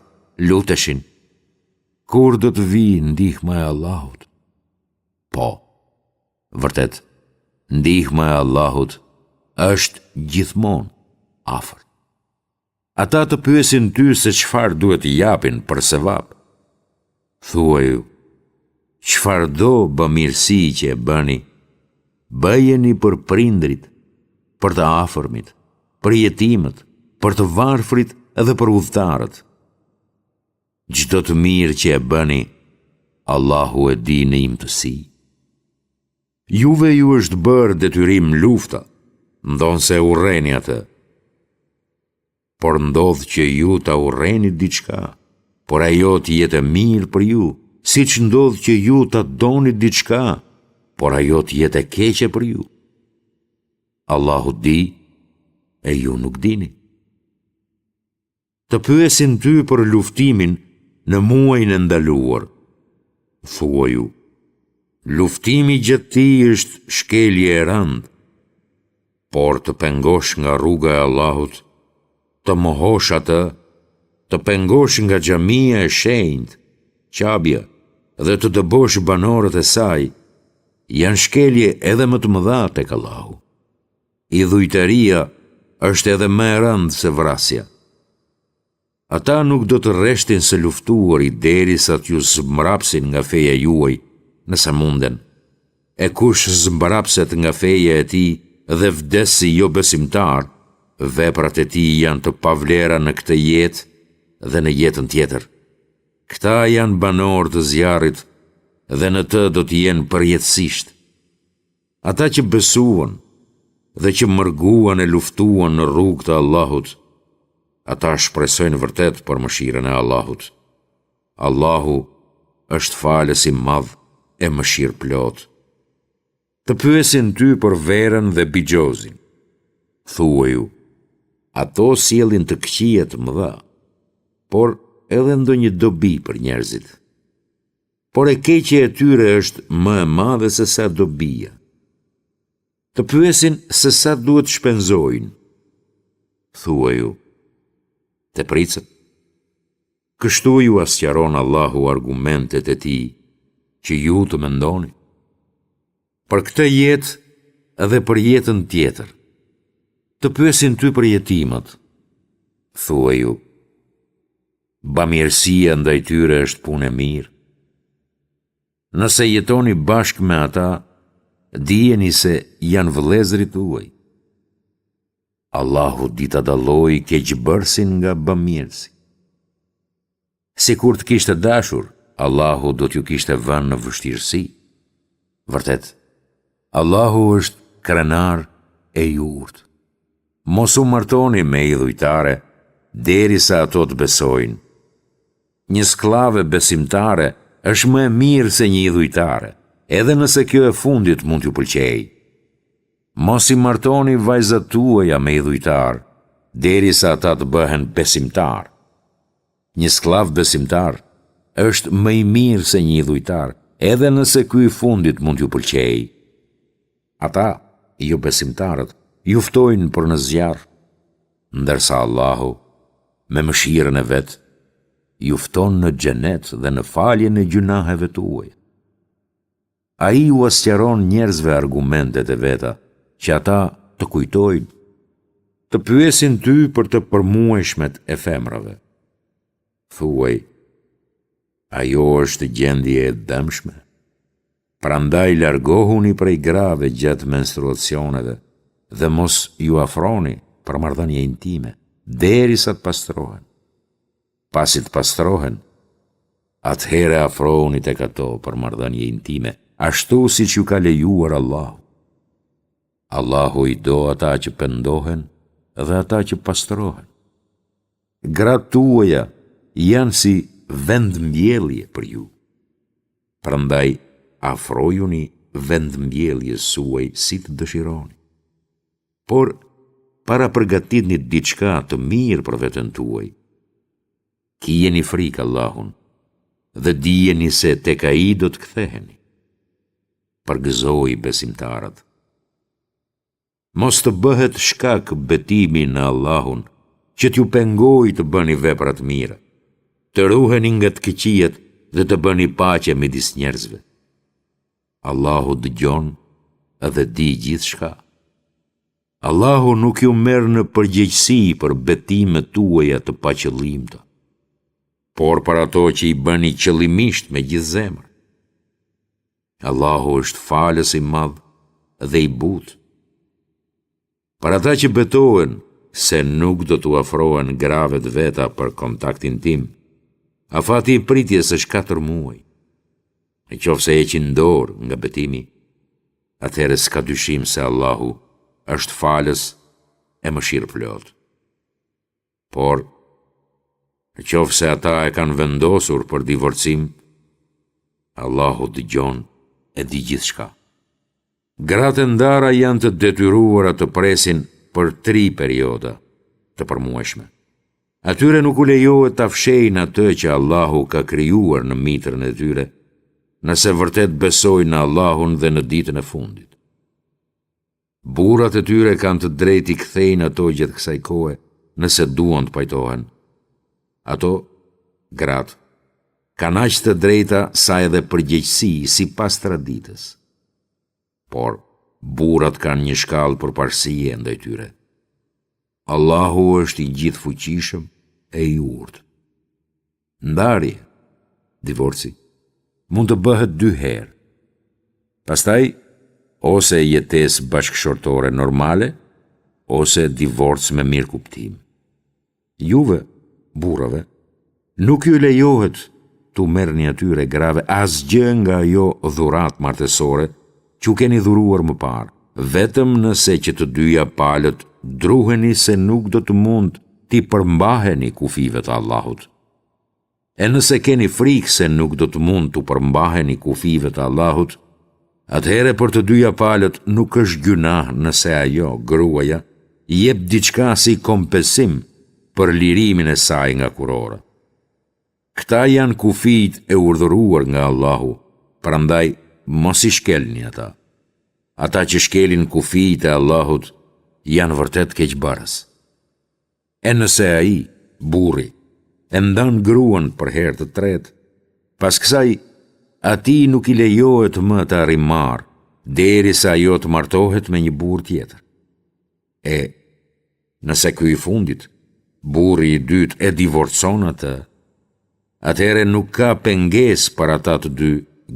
luteshin: kur do të vijë ndihma e Allahut? Po, vërtet, ndihma e Allahut është gjithmonë afër. Ata të pyesin ty se çfarë duhet i japin për sevap. Thuaj ju: çfarëdo bamirësi që e bëni, bëjeni për prindrit, për të afërmit, për jetimët, për të varfrit dhe për udhëtarët. Çdo të mirë që e bëni, Allahu e di në imtësi. Juve ju është bërë detyrim lufta, ndonse urreni atë. Por ndodh që ju ta urreni diçka, por ajo të jetë mirë për ju, siç ndodh që ju ta doni diçka, por ajo të jetë e keqe për ju. Allahu di, e ju nuk dini. Të pyesin ty për luftimin në muajin e ndaluar. Thuaj ju: luftimi gjatë tij është shkelje e rëndë, por të pengosh nga rruga e Allahut, të mohosh atë, të pengosh nga xhamia e shenjtë, Qabja, dhe të dëbosh banorët e saj, janë shkelje edhe më të mëdha tek Allahu. idhujtaria është edhe më e rëndë se vrasja. Ata nuk do të rreshtin së luftuari derisa t'ju zmbrapsin nga feja juaj, nëse munden. E kush zmbrapset nga feja e tij dhe vdes si jo besimtar, veprat e tij janë të pavlera në këtë jetë dhe në jetën tjetër. Këta janë banorë të zjarrit dhe në të do të jenë përjetësisht. Ata që besuan dhe që mërguan e luftuan në rrugë të Allahut, ata shpresojnë vërtet për mëshirën e Allahut. Allahu është falës i madh e mëshirë plot. Të pyesin ty për verën dhe bigjozin. Thuaju, ato sjellin të këqija të mëdha, por edhe ndonjë dobi për njerëzit. Por e keqja e tyre është më e madhe se sa dobia. Të pyesin se sa duhet shpenzojnë. Thuaju, të pricët. Kështu ju asqaron Allahu argumentet e tij që ju të mendoni. Për këtë jetë edhe për jetën tjetër. Të pyesin ty për jetimat. Thuaju, bamirësia ndaj tyre është punë e mirë. Nëse jetoni bashkë me ata, dijeni se janë vëllezërit tuaj. Allahu di ta dallojë keqbërësin nga bamirësi. Sikur të kishte dashur, Allahu do t'ju kishte vënë në vështirësi. Vërtet, Allahu është krenar e jurt. Mos u martoni me idhujtare derisa ato të besojnë. Një skllave besimtare është më e mirë se një idhujtare, edhe nëse kjo e fundit mund t'ju pëlqejë. Mos i martoni vajzat tuaja me idhujtar, derisa ata të bëhen besimtar. Një skllav besimtar është më i mirë se një idhujtar, edhe nëse ky i fundit mund t'ju pëlqejë. Ata, jo besimtarët, ju ftojnë për në zjarr, ndërsa Allahu, me mëshirën e vet, ju fton në xhenet dhe në faljen e gjunaheve tuaj. Ai ju asqaron njerëzve argumentet e veta, që ata të kujtojnë, të pyesin ty për të përmuajshmet e femrave. Thuaj, ajo është gjendje e dëmshme. Prandaj largohuni prej grave gjatë menstruacioneve dhe mos ju afroni për marrëdhënie intime, derisa të pastrohen. Pasi të pastrohen, atëherë afrohuni tek ato për marrëdhënie intime, ashtu siç ju ka lejuar Allahu. Allahu i do ata që pendohen dhe ata që pastrohen. Gratë tuaja janë si vendmbjellje për ju. Prandaj afrojuni vendmbjelljes suaj si të dëshironi. Por para përgatitni diçka të mirë për veten tuaj. Kijeni frikë Allahun dhe dijeni se tek ai do të ktheheni. Përgëzoi besimtarët. Mos të bëhet shkak betimi në Allahun që t'ju pengoj të bëni vepra të mira, të ruheni nga të keqijat dhe të bëni paqe midis njerëzve. Allahu dëgjon dhe di gjithçka. Allahu nuk ju merr në përgjegjësi për betimet tuaja të paqëllimta, por për ato që i bëni qëllimisht me gjithë zemër. Allahu është falës i madh dhe i butë. Për ata që betohen se nuk do t'u afrohen gravet veta për kontaktin tim, afati i pritjes është 4 muaj. Në qoftë se heqin dorë nga betimi, atëherë s'ka dyshim se Allahu është falës e mëshirëplot. Por, në qoftë se ata e kanë vendosur për divorcim, Allahu dëgjon e di gjithçka. Gratë ndara janë të detyruara të presin për 3 perioda të përmuajshme. Atyre nuk u lejohet ta fshejnë atë që Allahu ka krijuar në mitrën e tyre, nëse vërtet besojnë në Allahun dhe në ditën e fundit. Burrat e tyre kanë të drejtë i kthejnë ato gjatë kësaj kohe, nëse duan të pajtohen. Ato, gratë, kanë aq të drejta sa edhe përgjegjësi sipas traditës. Por, burrat kanë një shkallë përparësie ndaj tyre. Allahu është i gjithfuqishëm e i urtë. Ndarje, divorci, mund të bëhet 2 herë. Pastaj, ose jetesë bashkëshortore normale, ose divorc me mirë kuptim. Juve, burrave, nuk ju lejohet t'u merrni atyre grave asgjë nga ajo dhuratë martësore që u keni dhuruar më parë, vetëm nëse që të dyja palët druheni se nuk do të mund t'i përmbaheni kufive të Allahut. E nëse keni frikë se nuk do të mund t'u përmbaheni kufive të Allahut, atëhere për të dyja palët nuk është gjunah nëse ajo, gruaja, jep diçka si kompensim për lirimin e saj nga kurora. Këta janë kufijt e urdhëruar nga Allahu, prandaj mos i shkelni ata. Ata që shkelin kufijt e Allahut janë vërtet keqbarës. E nëse ai, burri, e ndan gruan për herë të tretë, pas kësaj atij nuk i lejohet më të arrimar derisa ajo të martohet me një burr tjetër. E nëse ky i fundit, burri i dytë e divorcon atë, atëherë nuk ka pengesë për ata të dy,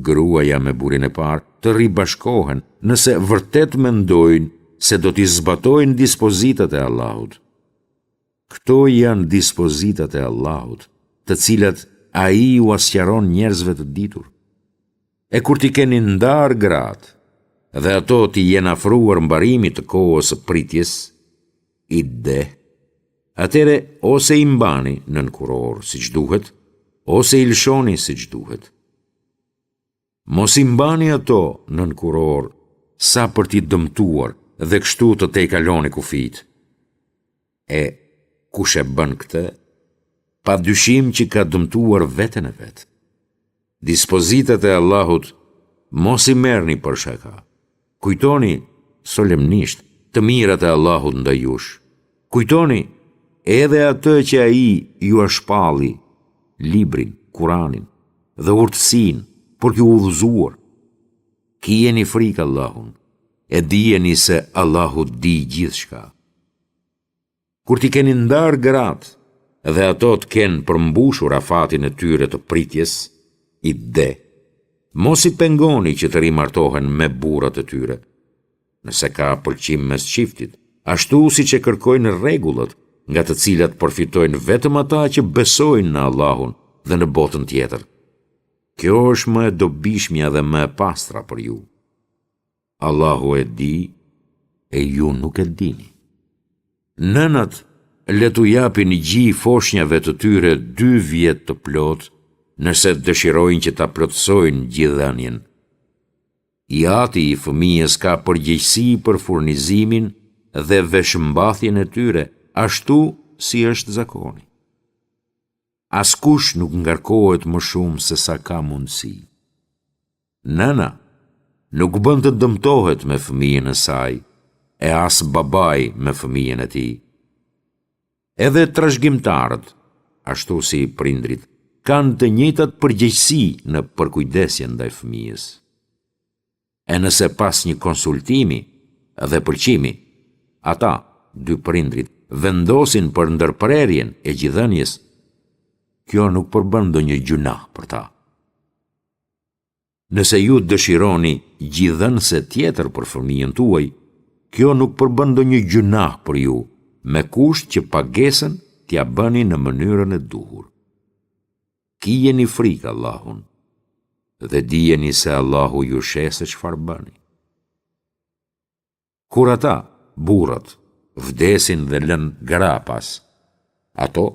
gruaja me burrin e parë, të ribashkohen nëse vërtet mendojnë se do t'i zbatojnë dispozitat e Allahut. Këto janë dispozitat e Allahut, të cilat ai u asqaron njerëzve të ditur. E kur t'i keni ndar gratë, dhe ato t'i jenë afruar mbarimit të kohës së pritjes, atëre ose i mbani nën kuror siç duhet, ose i lëshoni siç duhet. Mos i mbani ato nën kuror sa për t'i dëmtuar dhe kështu të te kaloni kufijt. E kush e bën këtë, pa dyshim që ka dëmtuar veten e vet. Dispozitat e Allahut mos i merrni për shaka. Kujtoni solemnisht të mirat e Allahut ndaj jush. Kujtoni edhe atë që ai ju shpalli, librin, Kuranin dhe urtësinë për t'ju udhëzuar. Kijeni frikë Allahun, e dijeni se Allahu di gjithçka. Kur t'i keni ndar gratë dhe ato të kenë përmbushur afatin e tyre të pritjes, mos i pengoni që të rimartohen me burrat e tyre, nëse ka pëlqim mes çiftit, ashtu siç e kërkojnë rregullat, nga të cilat përfitojnë vetëm ata që besojnë në Allahun dhe në botën tjetër. Kjo është më e dobishmja dhe më e pastra për ju. Allahu e di, e ju nuk e dini. Nënat le t'u japin gjij foshnjave të tyre 2 vjet të plot, nëse dëshirojnë që ta plotësojnë gjithëdhënien. I ati i fëmijës ka përgjegjësi për furnizimin dhe veshmbathjen e tyre, ashtu si është zakoni. Askush nuk ngarkohet më shumë se sa ka mundësi. Nëna nuk bën të dëmtohet me fëmijën e saj, e as babai me fëmijën e tij. Edhe trashëgimtarët, ashtu si prindrit, kanë të njëjtat përgjegjësi në përkujdesjen ndaj fëmijës. E nëse pas një konsultimi dhe pëlqimi, ata, 2 prindrit, vendosin për ndërprerjen e gjithëdhënies, kjo nuk përbën ndonjë gjunah për ta. Nëse ju dëshironi gjithëdhënëse tjetër për fëmijën tuaj, kjo nuk përbën ndonjë gjunah për ju, me kusht që pagesën t'ja bëni në mënyrën e duhur. Kijeni frikë Allahun dhe dijeni se Allahu ju sheh se çfarë bëni. Kur ata, burrat, vdesin dhe lën gra pas, ato,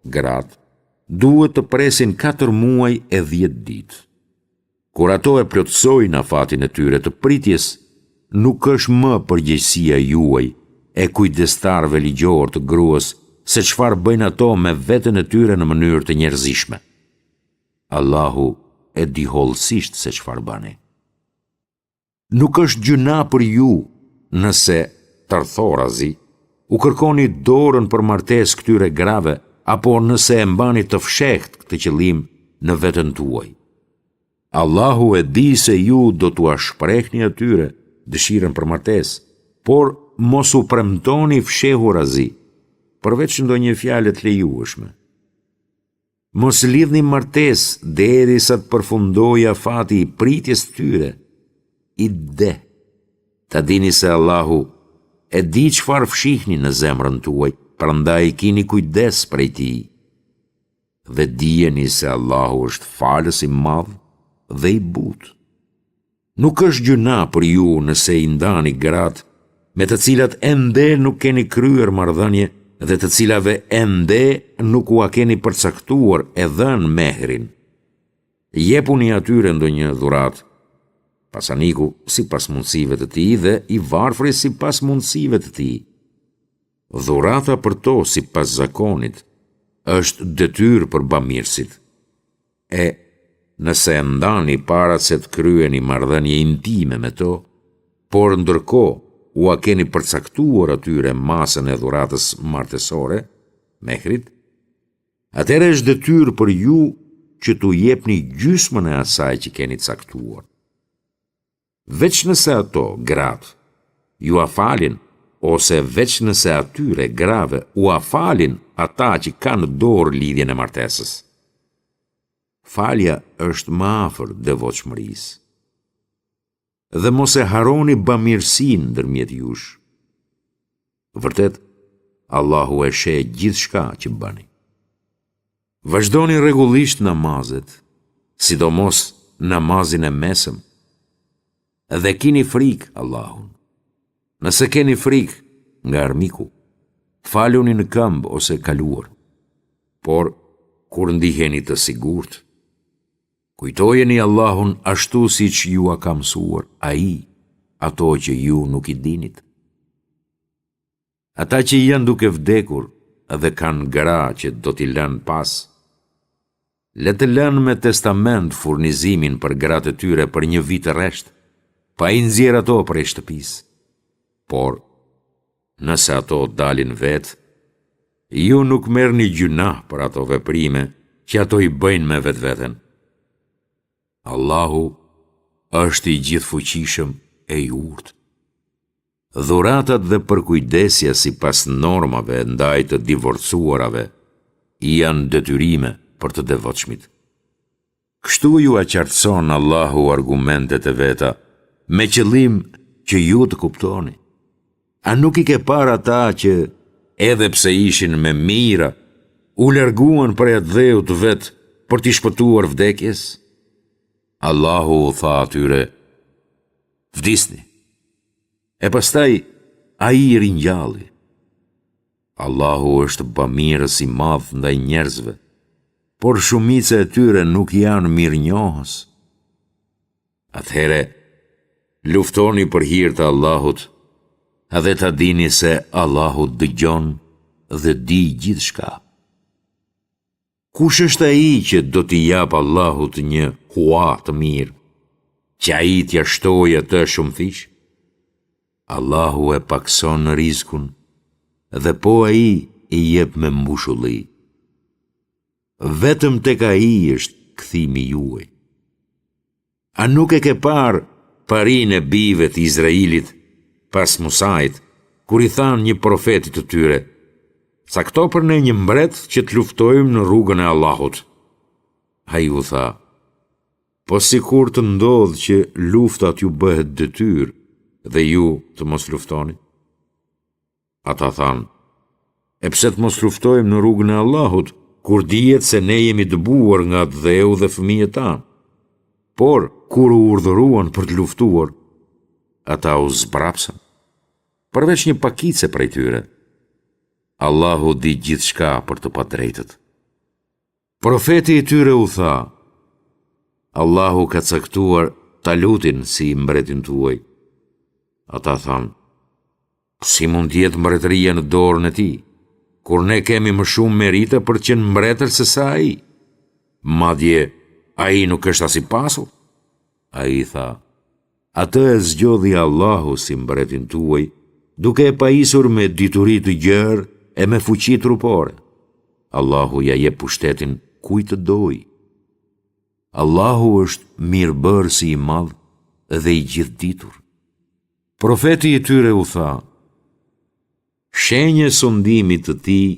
gratë, duhet të presin 4 muaj e 10 ditë. Kur ato e plotësojnë afatin e tyre të pritjes, nuk është më përgjegjësia juaj e kujdestarëve ligjor të gruas se çfarë bëjnë ato me veten e tyre në mënyrë të njerëzishme. Allahu e di hollësisht se çfarë bëni. Nuk është gjuna për ju nëse tërthorazi u kërkoni dorën për martesë këtyre grave, apo nëse e mbani të fshehtë këtë qëllim në veten tuaj. Allahu e di se ju do t'u shprehni atyre dëshirën për martesë, por mos u premtoni fshehur azi, përveç ndonjë fjalë të lejueshme. Mos lidhni martesë derisa të përfundojë afati i pritjes tyre. Ta dini se Allahu e di çfarë fshihni në zemrën tuaj, prandaj keni kujdes prej tij. Dhe dijeni se Allahu është falës i madh dhe i butë. Nuk është gjuna për ju nëse i ndani gratë me të cilat ende nuk keni kryer marrëdhënie dhe të cilave ende nuk u a keni përcaktuar e dhënë mehrin. Jepuni atyre ndonjë dhuratë, pasaniku sipas mundësive të tij dhe i varfri sipas mundësive të tij. Dhurata për to sipas zakonit është detyrë për bamirësit. Nëse ndani para se të kryeni marrëdhënie intime me to, por ndërkohë u a keni përcaktuar atyre masën e dhuratës martesore, mehrit, atëherë është detyrë për ju që t'u jepni gjysmën e asaj që keni caktuar. Veç nëse ato, gratë, ju a falin, ose veç nëse atyre grave u a falin ata që kanë dorë lidhjen e martesës. Falja është më afër devotshmërisë. Dhe mos e harroni bamirësinë ndërmjet jush. Vërtet, Allahu e sheh gjithçka që bëni. Vazhdoni rregullisht namazet, sidomos namazin e mesëm, dhe keni frikë Allahun. Nëse keni frikë nga armiku, faluni në këmbë ose kaluar. Por kur ndiheni të sigurt, kujtojeni Allahun ashtu siç ju a ka mësuar ai ato që ju nuk i dinit. Ata që janë duke vdekur dhe kanë gra që do t'i lënë pas, le të lënë me testament furnizimin për gratë e tyre për një vit të rresht, pa i nxjerr ato prej shtëpisë. Por nëse ato dalin vetë, ju nuk merrni gjunah për ato veprime që ato i bëjnë me vetveten. Allahu është i gjithfuqishëm e i urtë. Dhuratat dhe përkujdesja sipas normave ndaj të divorcuarave janë detyrime për të devotshmit. Kështu ju a qartëson Allahu argumentet e veta me qëllim që ju të kuptoni. A nuk i ke parë ata që edhe pse ishin me mira, u larguan prej atë dheut vet për t'i shpëtuar vdekjes? Allahu u tha atyre, vdisni. E pastaj ai i ringjalli. Allahu është bamirës i madh ndaj njerëzve, por shumica e tyre nuk janë mirënjohës. Atëhere, luftoni për hir të Allahut, edhe ta dini se Allahu dëgjon dhe di gjithçka. Kush është ai që do t'i jap Allahut një hua të mirë, që ai t'ja shtojë atë shumëfiq? Allahu e pakson rizkun, dhe po ai i jep me mbushulli. Vetëm tek ai është kthimi juaj. A nuk e ke parë parinë e bijve të Izraelit pas Musait, kur i thanë një profetit të tyre, cakto për ne një mbret që të luftojmë në rrugën e Allahut? Ai u tha, po sikur të ndodh që lufta t'ju bëhet detyrë dhe ju të mos luftoni? Ata thanë, e pse të mos luftojmë në rrugën e Allahut, kur dihet se ne jemi dëbuar nga dheu dhe fëmijët tanë? Por, kur u urdhëruan për të luftuar, ata u zbrapsën, përveç një pakice prej tyre. Allahu di gjithçka për të padrejtët. Profeti i tyre u tha, Allahu ka caktuar Talutin si mbretin tuaj. Ata thanë, si mund jetë mbretëria në dorën e tij, kur ne kemi më shumë merite për të qenë mbretër se sa ai? Madje ai nuk është as i pasur? Ai tha, atë e zgjodhi Allahu si mbretin tuaj, duke e pajisur me dituri të gjerë e me fuqi trupore. Allahu ja jep pushtetin kujt të dojë. Allahu është mirëbërësi i madh dhe i gjithditur. Profeti i tyre u tha: "Shenjë e sondimit të tij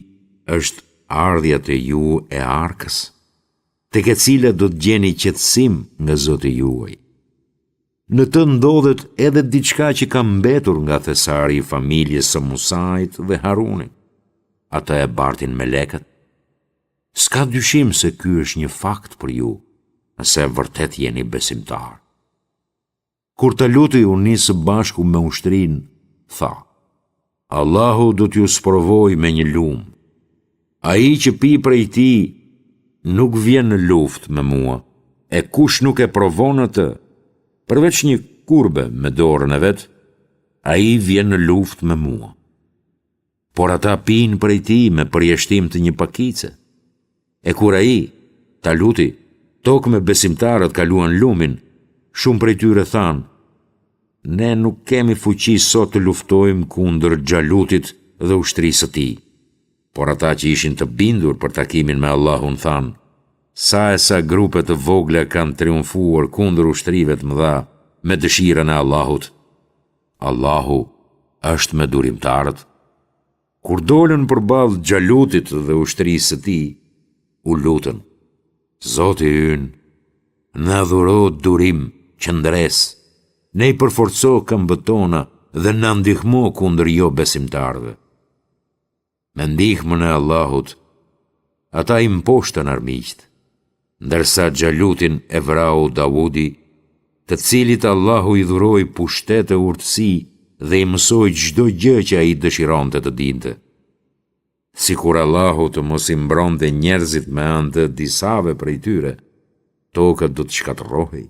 është ardhja te ju e arkës, tek e cila do të gjeni qetësim nga Zoti juaj. Në të ndodhet edhe diçka që ka mbetur nga thesari i familjes së Musait dhe Harunit. Ata e bartin me lekët. S'ka dyshim se ky është një fakt për ju, nëse vërtet jeni besimtar." Kur Taluti u nis së bashku me ushtrinë, tha: "Allahu do t'ju sprovoj me një lumë. Ai që pi prej tij nuk vjen në luftë me mua, e kush nuk e provon atë, përveç një kurbe me dorën e vet, ai vjen në luftë me mua. Por ata pinë prej tij me përjashtim të një pakice. E kur ai, Taluti, tokë me besimtarët kaluan lumin, shumë prej tyre thanë: "Ne nuk kemi fuqi sot të luftojmë kundër Xhalutit dhe ushtrisë së tij." Por ata që ishin të bindur për takimin me Allahun thanë: Sa grupe të vogla kanë triumfuar kundër ushtrive të mëdha me dëshirën e Allahut. Allahu është me durimtarët." Kur dolën përballë Xhalutit dhe ushtrisë së tij, u lutën: "Zoti ynë, na dhuro durim qëndres, ne i përforco këmbët tona dhe na ndihmo kundër jo besimtarëve." Me ndihmën e Allahut, ata i mposhtën armiqt, ndërsa Xhalutin e vrau Davudi, të cilit Allahu i dhuroi pushtet e urtësi dhe i mësoi çdo gjë që ai dëshironte të dinte. Sikur Allahu të mos i mbronte njerëzit me anë të disave prej tyre, toka do të shkatërrohej.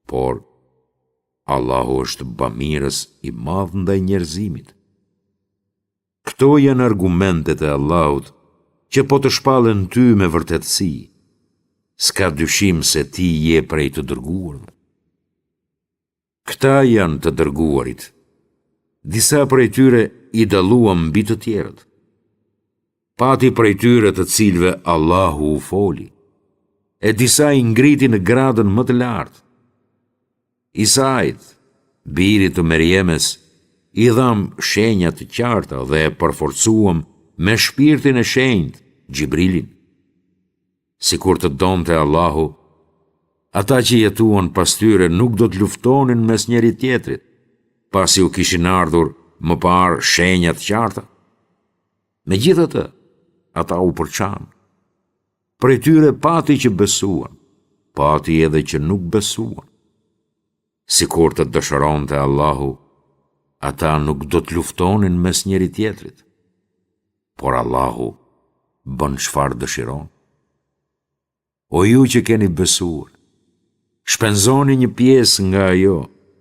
Por Allahu është bamirës i madh ndaj njerëzimit. Këto janë argumentet e Allahut që po të shpallen ty me vërtetësi. S'ka dyshim se ti je prej të dërguarve. Këta janë të dërguarit. Disa prej tyre i dalluan mbi të tjerët. Pati prej tyre të cilve Allahu u foli, e disa i ngriti në gradën më të lartë. Isait, birit të Merjemes, i dham shenjat të qarta dhe e përforcuam me shpirtin e shenjtë, Gjibrilin. Sikur të donte Allahu, ata që jetuan pas tyre nuk do të luftonin mes njëri tjetrit, pasi u kishin ardhur më parë shenjat qarta. Megjithatë, ata u përçan. Prej tyre pati që besuan, pati edhe që nuk besuan. Sikur të dëshironte Allahu, ata nuk do të luftonin mes njëri tjetrit. Por Allahu bën çfarë dëshiron. O ju që keni besuar, shpenzoni një pjesë nga ajo,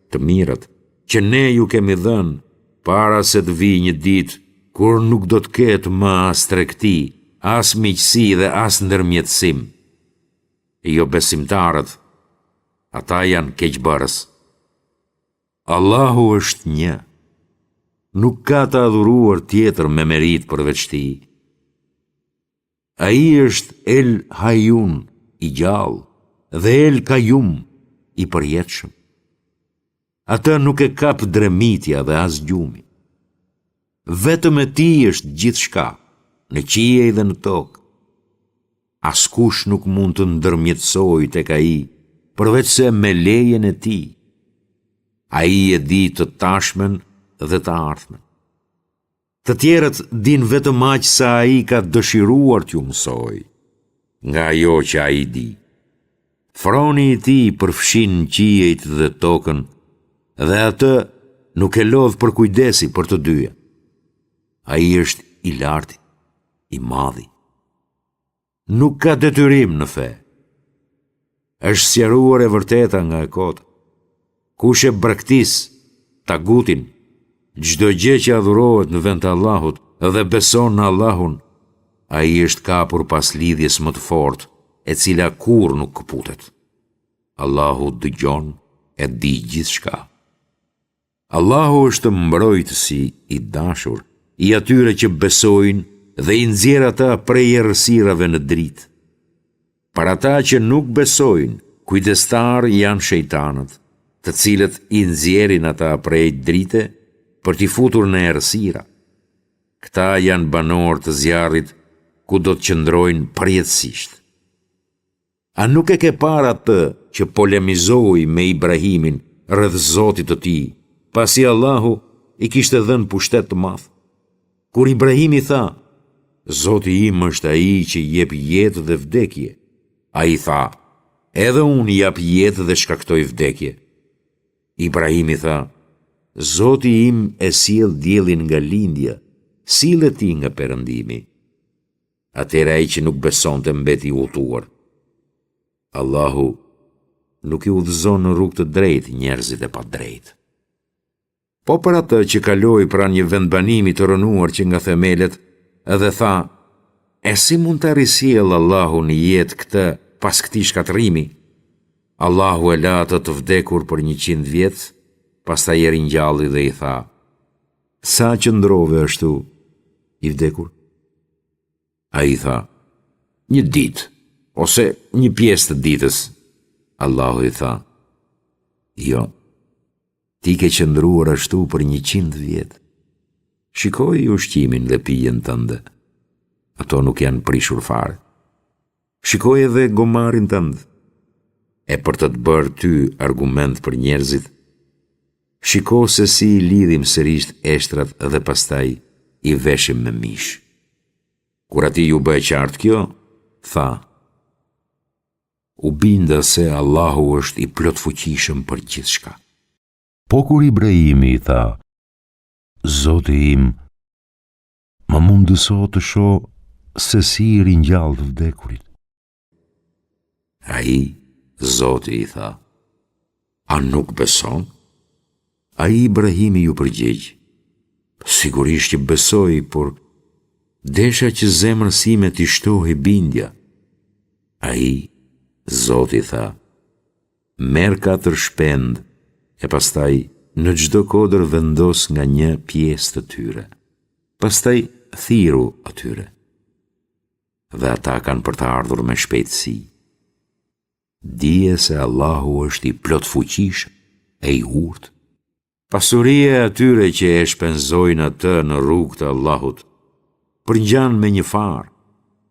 të mirat, që ne ju kemi dhënë, para se të vijë një ditë kur nuk do të ketë më as tregti, as miqësi dhe as ndërmjetësim. Jo besimtarët, ata janë keqbërës. Allahu është një, nuk ka të adhuruar tjetër me merit përveç tij. Ai është El Hayun, i gjallë, dhe El Qayyum, i përjetshëm. Ata nuk e kap dremitja dhe as gjumi. Vetëm e tij është gjithçka, në qiej dhe në tokë. Askush nuk mund të ndërmjetësojë tek ai, përveç se me lejen e tij. Ai e di të tashmen dhe të ardhmen. Të tjerët din vetëm aq sa ai ka dëshiruar t'ju mësojë, nga ajo që ai di. Froni i tij përfshin qiejt dhe tokën, dhe atë nuk e lodh për kujdesi për të dyja. Ai është i lartë, i madhi. Nuk ka detyrim në fe. Është sqaruar e vërteta nga e kota. Kush e braktis tagutin, çdo gjë që adhurohet në vend të Allahut dhe beson në Allahun, ai është kapur pas lidhjes më të fortë, e cila kurrë nuk këputet. Allahu dëgjon e di gjithçka. Allahu është mbrojtësi i dashur i atyre që besojnë dhe i nxjerr ata prej errësirave në dritë. Për ata që nuk besojnë, kujdestar janë shejtanët, të cilët i nxjerrin ata prej drite për t'i futur në errësira. Këta janë banor të zjarrit ku do të qëndrojnë përjetësisht. A nuk e ke parë atë që polemizoi me Ibrahimin rreth Zotit të tij, pasi Allahu i kishte dhënë pushtet të madh? Kur Ibrahimi tha, Zoti im është ai që jep jetë dhe vdekje, ai tha, edhe unë jap jetë dhe shkaktoj vdekje. Ibrahimi tha, Zoti im e sjell diellin nga lindja, sillet ti nga perëndimi. Atëra ai që nuk besonte mbeti i udhëtuar. Allahu nuk i udhëzon në rrugë të drejtë njerëzit e padrejtë. Po për atë që kaloi pranë një vendbanimi të rënuar që nga themelet, edhe tha, e si mund të arrisjell Allahu në jetë këtë pas këtij shkatërrimi? Allahu e la atë të vdekur për 100 vjet, pastaj e ringjalli dhe i tha, sa qëndrove ashtu i vdekur? Ai tha, 1 ditë, ose 1 pjesë të ditës. Allahu i tha, jo, ti ke qëndruar ashtu për 100 vjet. Shikoj ushqimin dhe pijen tënde. Ato nuk janë prishur fare. Shikoj edhe gomarin tënd. E për të bërë ty argument për njerëzit, shiko se si i lidhim sërish eshtrat dhe pastaj i veshim me mish. Kur ati ju bëj qartë kjo, tha, u binda se Allahu është i plot fuqishëm për gjithçka. Po kur Ibrahimi i tha, Zoti im, ma mundëso të shoh se si i ringjall të vdekurit. Ai, Zoti i tha, a nuk beson? Ai Ibrahimi ju përgjigj, sigurisht që besoj, por desha që zemra sime t'i shtohej bindja. Ai, Zoti tha, merr 4 shpend, e pastaj në çdo kodër vendos nga 1 pjesë të tyre. Pastaj thiru atyre. Dhe ata kanë për të ardhur me shpejtësi. Dije se Allahu është i plot fuqishëm e i urtë. Pasuria e atyre që e shpenzojnë atë në rrugë të Allahut, përngjan me një farë,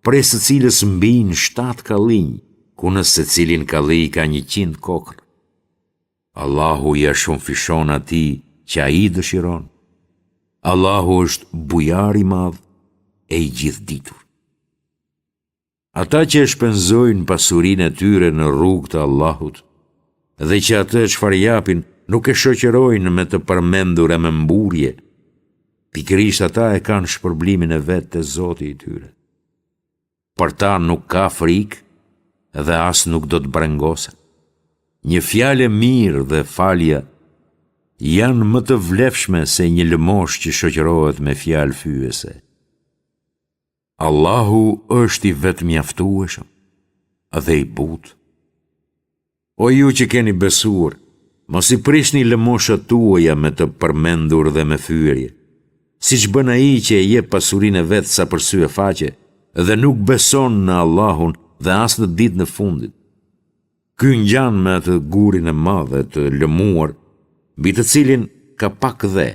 prej së cilës mbijnë 7 kallinj, ku në secilin kalli ka 100 kokër. Allahu ja shumë fishon atij që ai dëshiron. Allahu është bujar i madh e i gjithditur. Ata që e shpenzojnë pasurinë e tyre në rrugë të Allahut, dhe që atë çfarë japin nuk e shoqërojnë me të përmendur e me mburje, pikërisht ata e kanë shpërblimin e vet te Zoti i tyre. Për ta nuk ka frikë dhe as nuk do të brengosen. Një fjalë mirë dhe falja janë më të vlefshme se një lëmosh që shoqërohet me fjalë fyese. Allahu është i vetëmjaftueshëm dhe i butë. O ju që keni besuar, mos i prishni lëmoshat tuaja me të përmendur dhe me fyerje, siç bën ai që e jep pasurinë e vet sa për sy e faqe dhe nuk beson në Allahun dhe as në ditën e fundit. Ky ngjan me atë gurin e madh të lëmuar, mbi të cilin ka pak dhe,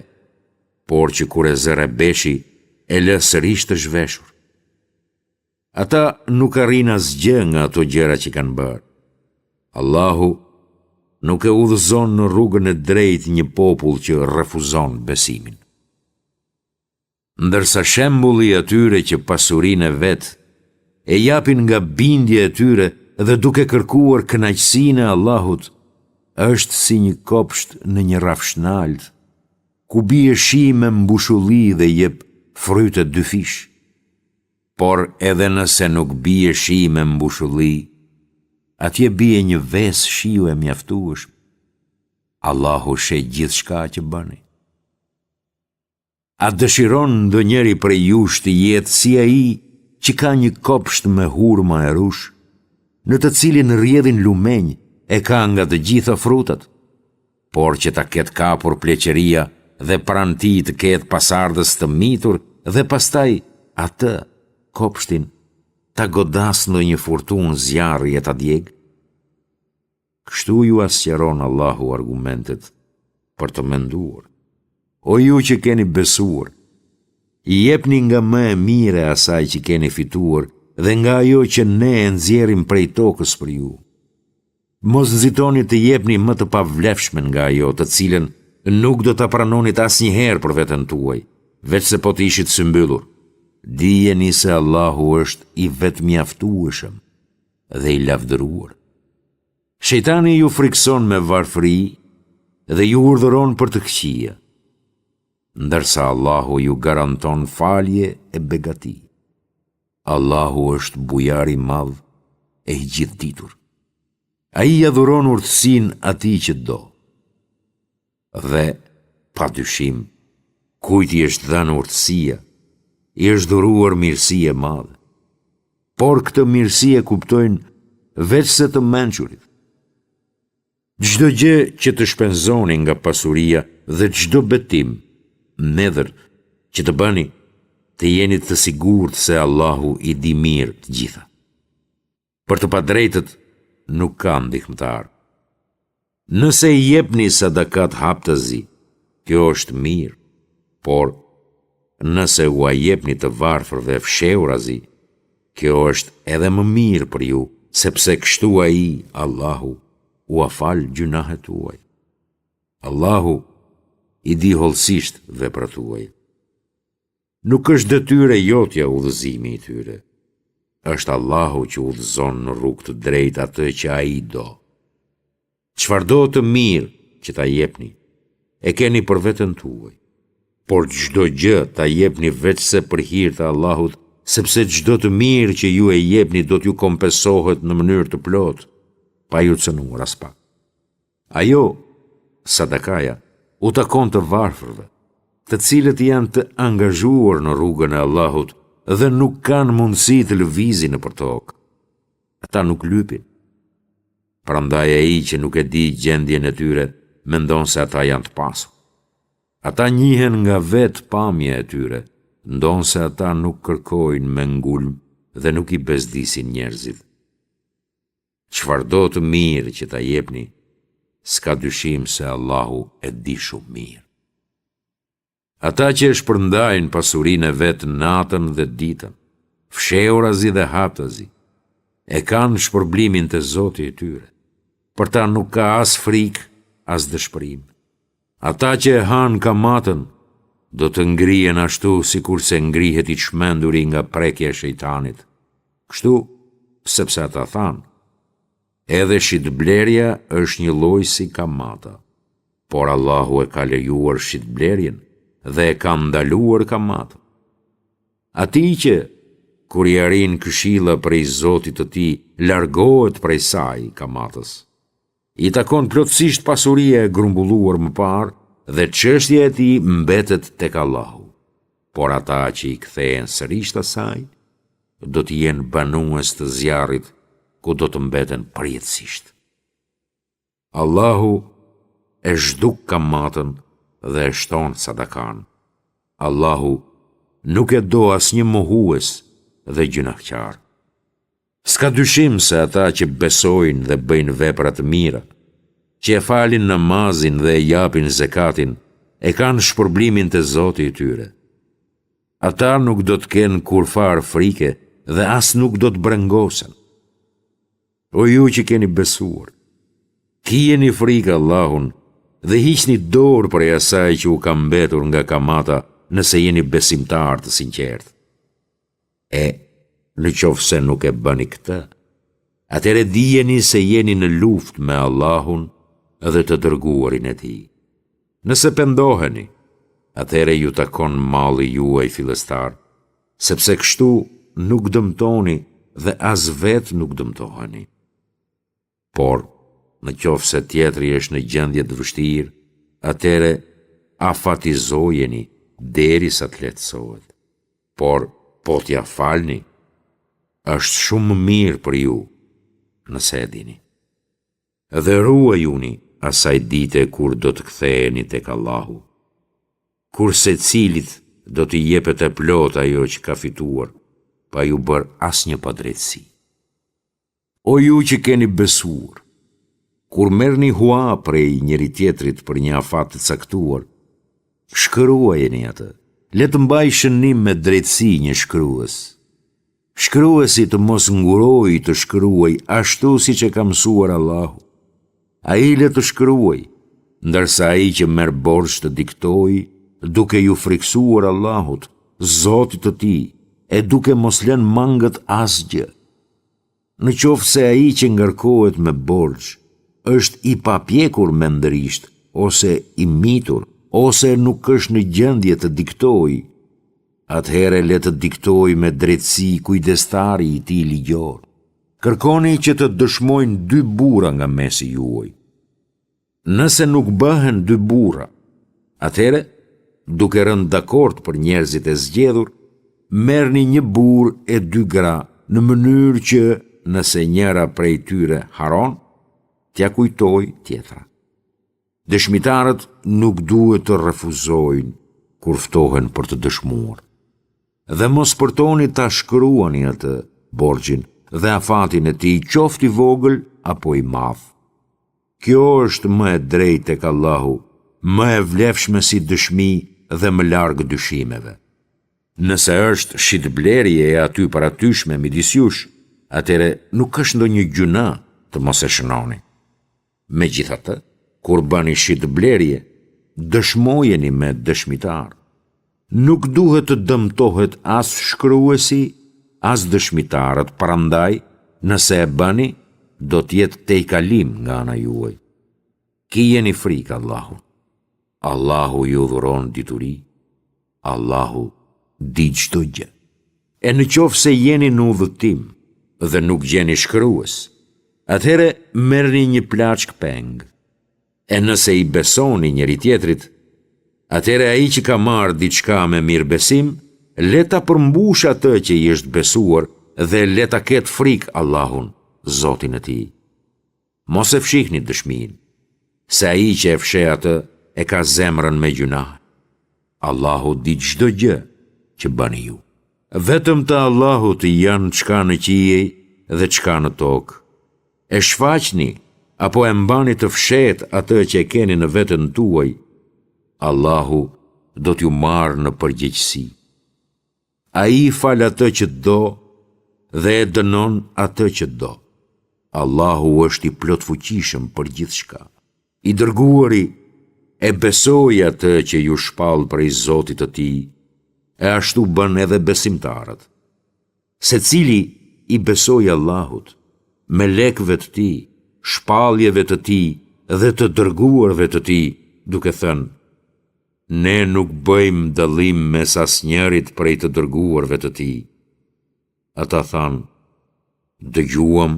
por që kur e zëre beshi, e lë sërish të zhveshur. Ata nuk arrin asgjë nga ato gjëra që kanë bërë. Allahu nuk e udhëzon në rrugën e drejtë një popull që refuzon besimin. Ndërsa shembulli atyre që pasurinë e vet e japin nga bindja e tyre dhe duke kërkuar kënaqësinë e Allahut, është si një kopsht në një rafsh nalt, ku bie shi me mbushulli dhe jep fryte 2 fish. Por edhe nëse nuk bie shi me mbushulli, atje bie një ves shiu e mjaftueshëm. Allahu sheh gjithçka që bëni. A dëshiron ndonjëri prej jush të jetë si ai që ka një kopsht me hurma e rush, në të cilin rrjedhin lumenj e ka nga të gjitha frutat, por që ta ketë kapur pleqëria dhe pranë tij të ketë pasardhës të mitur dhe pastaj atë kopshtin ta godas ndonjë furtunë zjarri e ta djeg? Kështu ju asqeron Allahu argumentet për të menduar. O ju që keni besuar, I jepni nga më e mire asaj që keni fituar dhe nga ajo që ne e nxjerrim prej tokës për ju. Mos nxitoni të jepni më të pavlefshme nga ajo, të cilën nuk do ta pranonit asnjëherë për veten tuaj, veç se po të ishit së mbyllur. Dijeni se Allahu është I vetëmjaftueshëm dhe I lavdëruar. Shejtani ju frikson me varfëri dhe ju urdhëron për të këqija, ndërsa Allahu ju garanton falje e begati. Allahu është bujar I madh e I gjithditur. Ai ja dhuron urtësinë atij që do. Dhe, pa dyshim, kujt I është dhënë urtësia, I është dhuruar mirësi e madhe. Por këtë mirësi e kuptojnë veç se të mençurit. Çdo gjë që të shpenzoni nga pasuria dhe çdo betim, nedhër që të bëni, të jeni të sigurt se Allahu I di mirë të gjitha. Për të padrejtët nuk ka ndihmëtar. Nëse I jepni sadakat haptazi, kjo është mirë, por nëse u jepni të varfërve fshehurazi, kjo është edhe më mirë për ju, sepse kështu ai, Allahu, u afal gjunahet tuaj. Allahu I di hollësisht veprat tuaja. Nuk është detyre jotja udhëzimi I tyre. Është Allahu që udhëzon në rrugë të drejtë atë që ai do. Çfarëdo të mirë që ta jepni, e keni për veten tuaj. Por çdo gjë ta jepni vetëse për hir të Allahut, sepse çdo të mirë që ju e jepni do t'ju kompensohet në mënyrë të plotë, pa ju cënuar as pak. Ajo, sadakaja, u takon të varfërve, të cilët janë të angazhuar në rrugën e Allahut dhe nuk kanë mundësi të lëvizin nëpër tokë. Ata nuk lypin. Prandaj ai që nuk e di gjendjen e tyre mendon se ata janë të pasur. Ata njihen nga vetë pamja e tyre, ndon se ata nuk kërkojnë me ngulm dhe nuk I bezdisin njerëzit. Çfarëdo të mirë që ta jepni, s'ka dyshim se Allahu e di shumë mirë. Ata që e shpërndajnë pasurinë e vetë natën dhe ditën, fshehurazi dhe haptazi, e kanë shpërblimin të Zoti I tyre. Për ta nuk ka as frikë, as dëshpërim. Ata që e hanë kamatën, do të ngrihen ashtu sikur se ngrihet I çmenduri nga prekja e shejtanit. Kështu, sepse ata thanë, edhe shitblerja është një lloj si kamata, por Allahu e ka lejuar shitblerjen dhe e ka ndaluar kamatën. Atij që, kur I arrin këshilla prej Zotit të tij, largohet prej saj kamatës, I takon plotësisht pasuria e grumbulluar më parë dhe çështja e tij mbetet tek Allahu. Por ata që I kthehen sërish asaj, do të jenë banues të zjarrit ku do të mbeten përjetësisht. Allahu e zhduk kamatën dhe e shton sadakan. Allahu nuk e do asnjë mohues dhe gjunaqtar. S'ka dyshim se ata që besojnë dhe bëjnë vepra të mira, që e falin namazin dhe e japin zekatin, e kanë shpërblimin të Zoti I tyre. Ata nuk do të kenë kurfar frike dhe as nuk do të brengosen. O ju që keni besuar, kijeni frikë Allahun dhe hiqni dorë prej asaj që u ka mbetur nga kamata nëse jeni besimtar të sinqertë. Në qoftë se nuk e bëni këtë, atëherë dijeni se jeni në luftë me Allahun dhe të dërguarin e tij. Nëse pendoheni, atëherë ju takon malli juaj fillestar, sepse kështu nuk dëmtoni dhe as vetë nuk dëmtoheni. Por, në qoftë se tjetri është në gjendje të vështirë, atëherë afatizojeni derisa të lehtësohet. Por, po t'ja falni, është shumë mirë për ju, nëse e dini. Dhe ruajuni asaj dite kur do të ktheheni tek Allahu, kur secilit do t'i jepet e plot ajo që ka fituar, pa ju bërë asnjë padrejtësi. O ju që keni besuar, Kur merrni hua prej njëri tjetrit për një afat të caktuar, shkruajeni atë. Le të mbaj shënim me drejtësi një shkrues. Shkruesi të mos ngurojë të shkruaj ashtu siç e ka mësuar Allahu. Ai le të shkruaj, ndërsa ai që merr borxh të diktojë, duke ju friksuar Allahut, Zotit të tij, e duke mos lënë mangët asgjë. Në qoftë se ai që ngarkohet me borxh është i papjekur mendërisht, ose i mitur, ose nuk është në gjendje të diktoj, atëhere le të diktoj me drejtësi kujdestari i tij ligjor. Kërkoni që të dëshmojnë 2 burra nga mesi juaj. Nëse nuk bëhen 2 burra, atëhere, duke rënë dakord për njerëzit e zgjedhur, merrni një burr e 2 gra, në mënyrë që nëse njëra prej tyre haron, t'ja kujtoj tjetra. Dëshmitarët nuk duhet të refuzojnë kur ftohen për të dëshmuar. Dhe mos përtoni ta shkruani atë borxhin dhe afatin e tij, qoftë i vogël apo i madh. Kjo është më e drejtë tek Allahu, më e vlefshme si dëshmi dhe më larg dyshimeve. Nëse është shitblerje e aty paratyshme midis jush, atëre nuk është ndonjë gjuna të mos e shënoni. Megjithatë, kur bani shitblerje, dëshmojeni me dëshmitar. Nuk duhet të dëmtohet as shkruesi, as dëshmitarët, prandaj, nëse e bani, do t'jetë tejkalim nga ana juaj. Kijeni frikë Allahut. Allahu ju dhuron dituri. Allahu di çdo gjë. E në qoftë se jeni në udhëtim dhe nuk gjeni shkrues, atëhere merrni një plaçk peng. E nëse i besoni njëri tjetrit, atëhere ai që ka marrë diçka me mirëbesim, le ta përmbush atë që i është besuar dhe le ta ketë frikë Allahun, Zotin e tij. Mos e fshihni dëshminë, se ai që e fsheh atë e ka zemrën me gjunah. Allahu di çdo gjë që bëni ju. Vetëm të Allahut janë çka në qiej dhe çka në tokë. E shfaqni apo e mbani të fshet atë që e keni në veten tuaj, Allahu do t'ju marrë në përgjegjësi. Ai fal atë që do dhe e dënon atë që do. Allahu është i plot fuqishëm për gjithçka. I dërguari e besoi atë që ju shpall prej Zotit të tij, e ashtu bën edhe besimtarët. Secili i besoi Allahut, melekëve të tij, shpalljeve të tij dhe të dërguarve të tij, duke thënë: ne nuk bëjmë dallim mes asnjërit prej të dërguarve të tij. Ata thanë: dëgjuam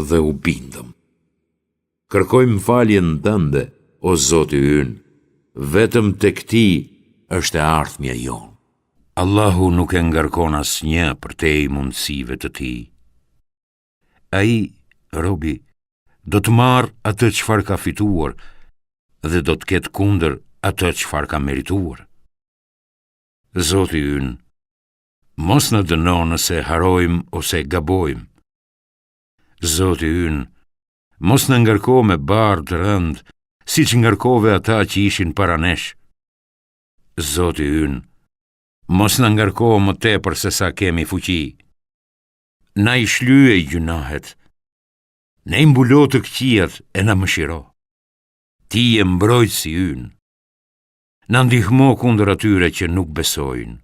dhe u bindëm. Kërkojmë faljen tënde, o Zoti ynë, vetëm tek ti është e ardhmja jonë. Allahu nuk e ngarkon asnjë përtej mundësive të tij. Ai, robi, do të marrë atë çfarë ka fituar dhe do të ketë kundër atë çfarë ka merituar. Zoti ynë, mos na dëno nëse harojmë ose gabojmë. Zoti ynë, mos na ngarko me bardh të rënd, siç ngarkove ata që ishin para nesh. Zoti ynë, mos na ngarko më tepër se sa kemi fuqi. Na i shlyej gjunahet. Ne i mbulo të këqijat e na mëshiro. Ti je mbrojtësi ynë. Na ndihmo kundër atyre që nuk besojnë.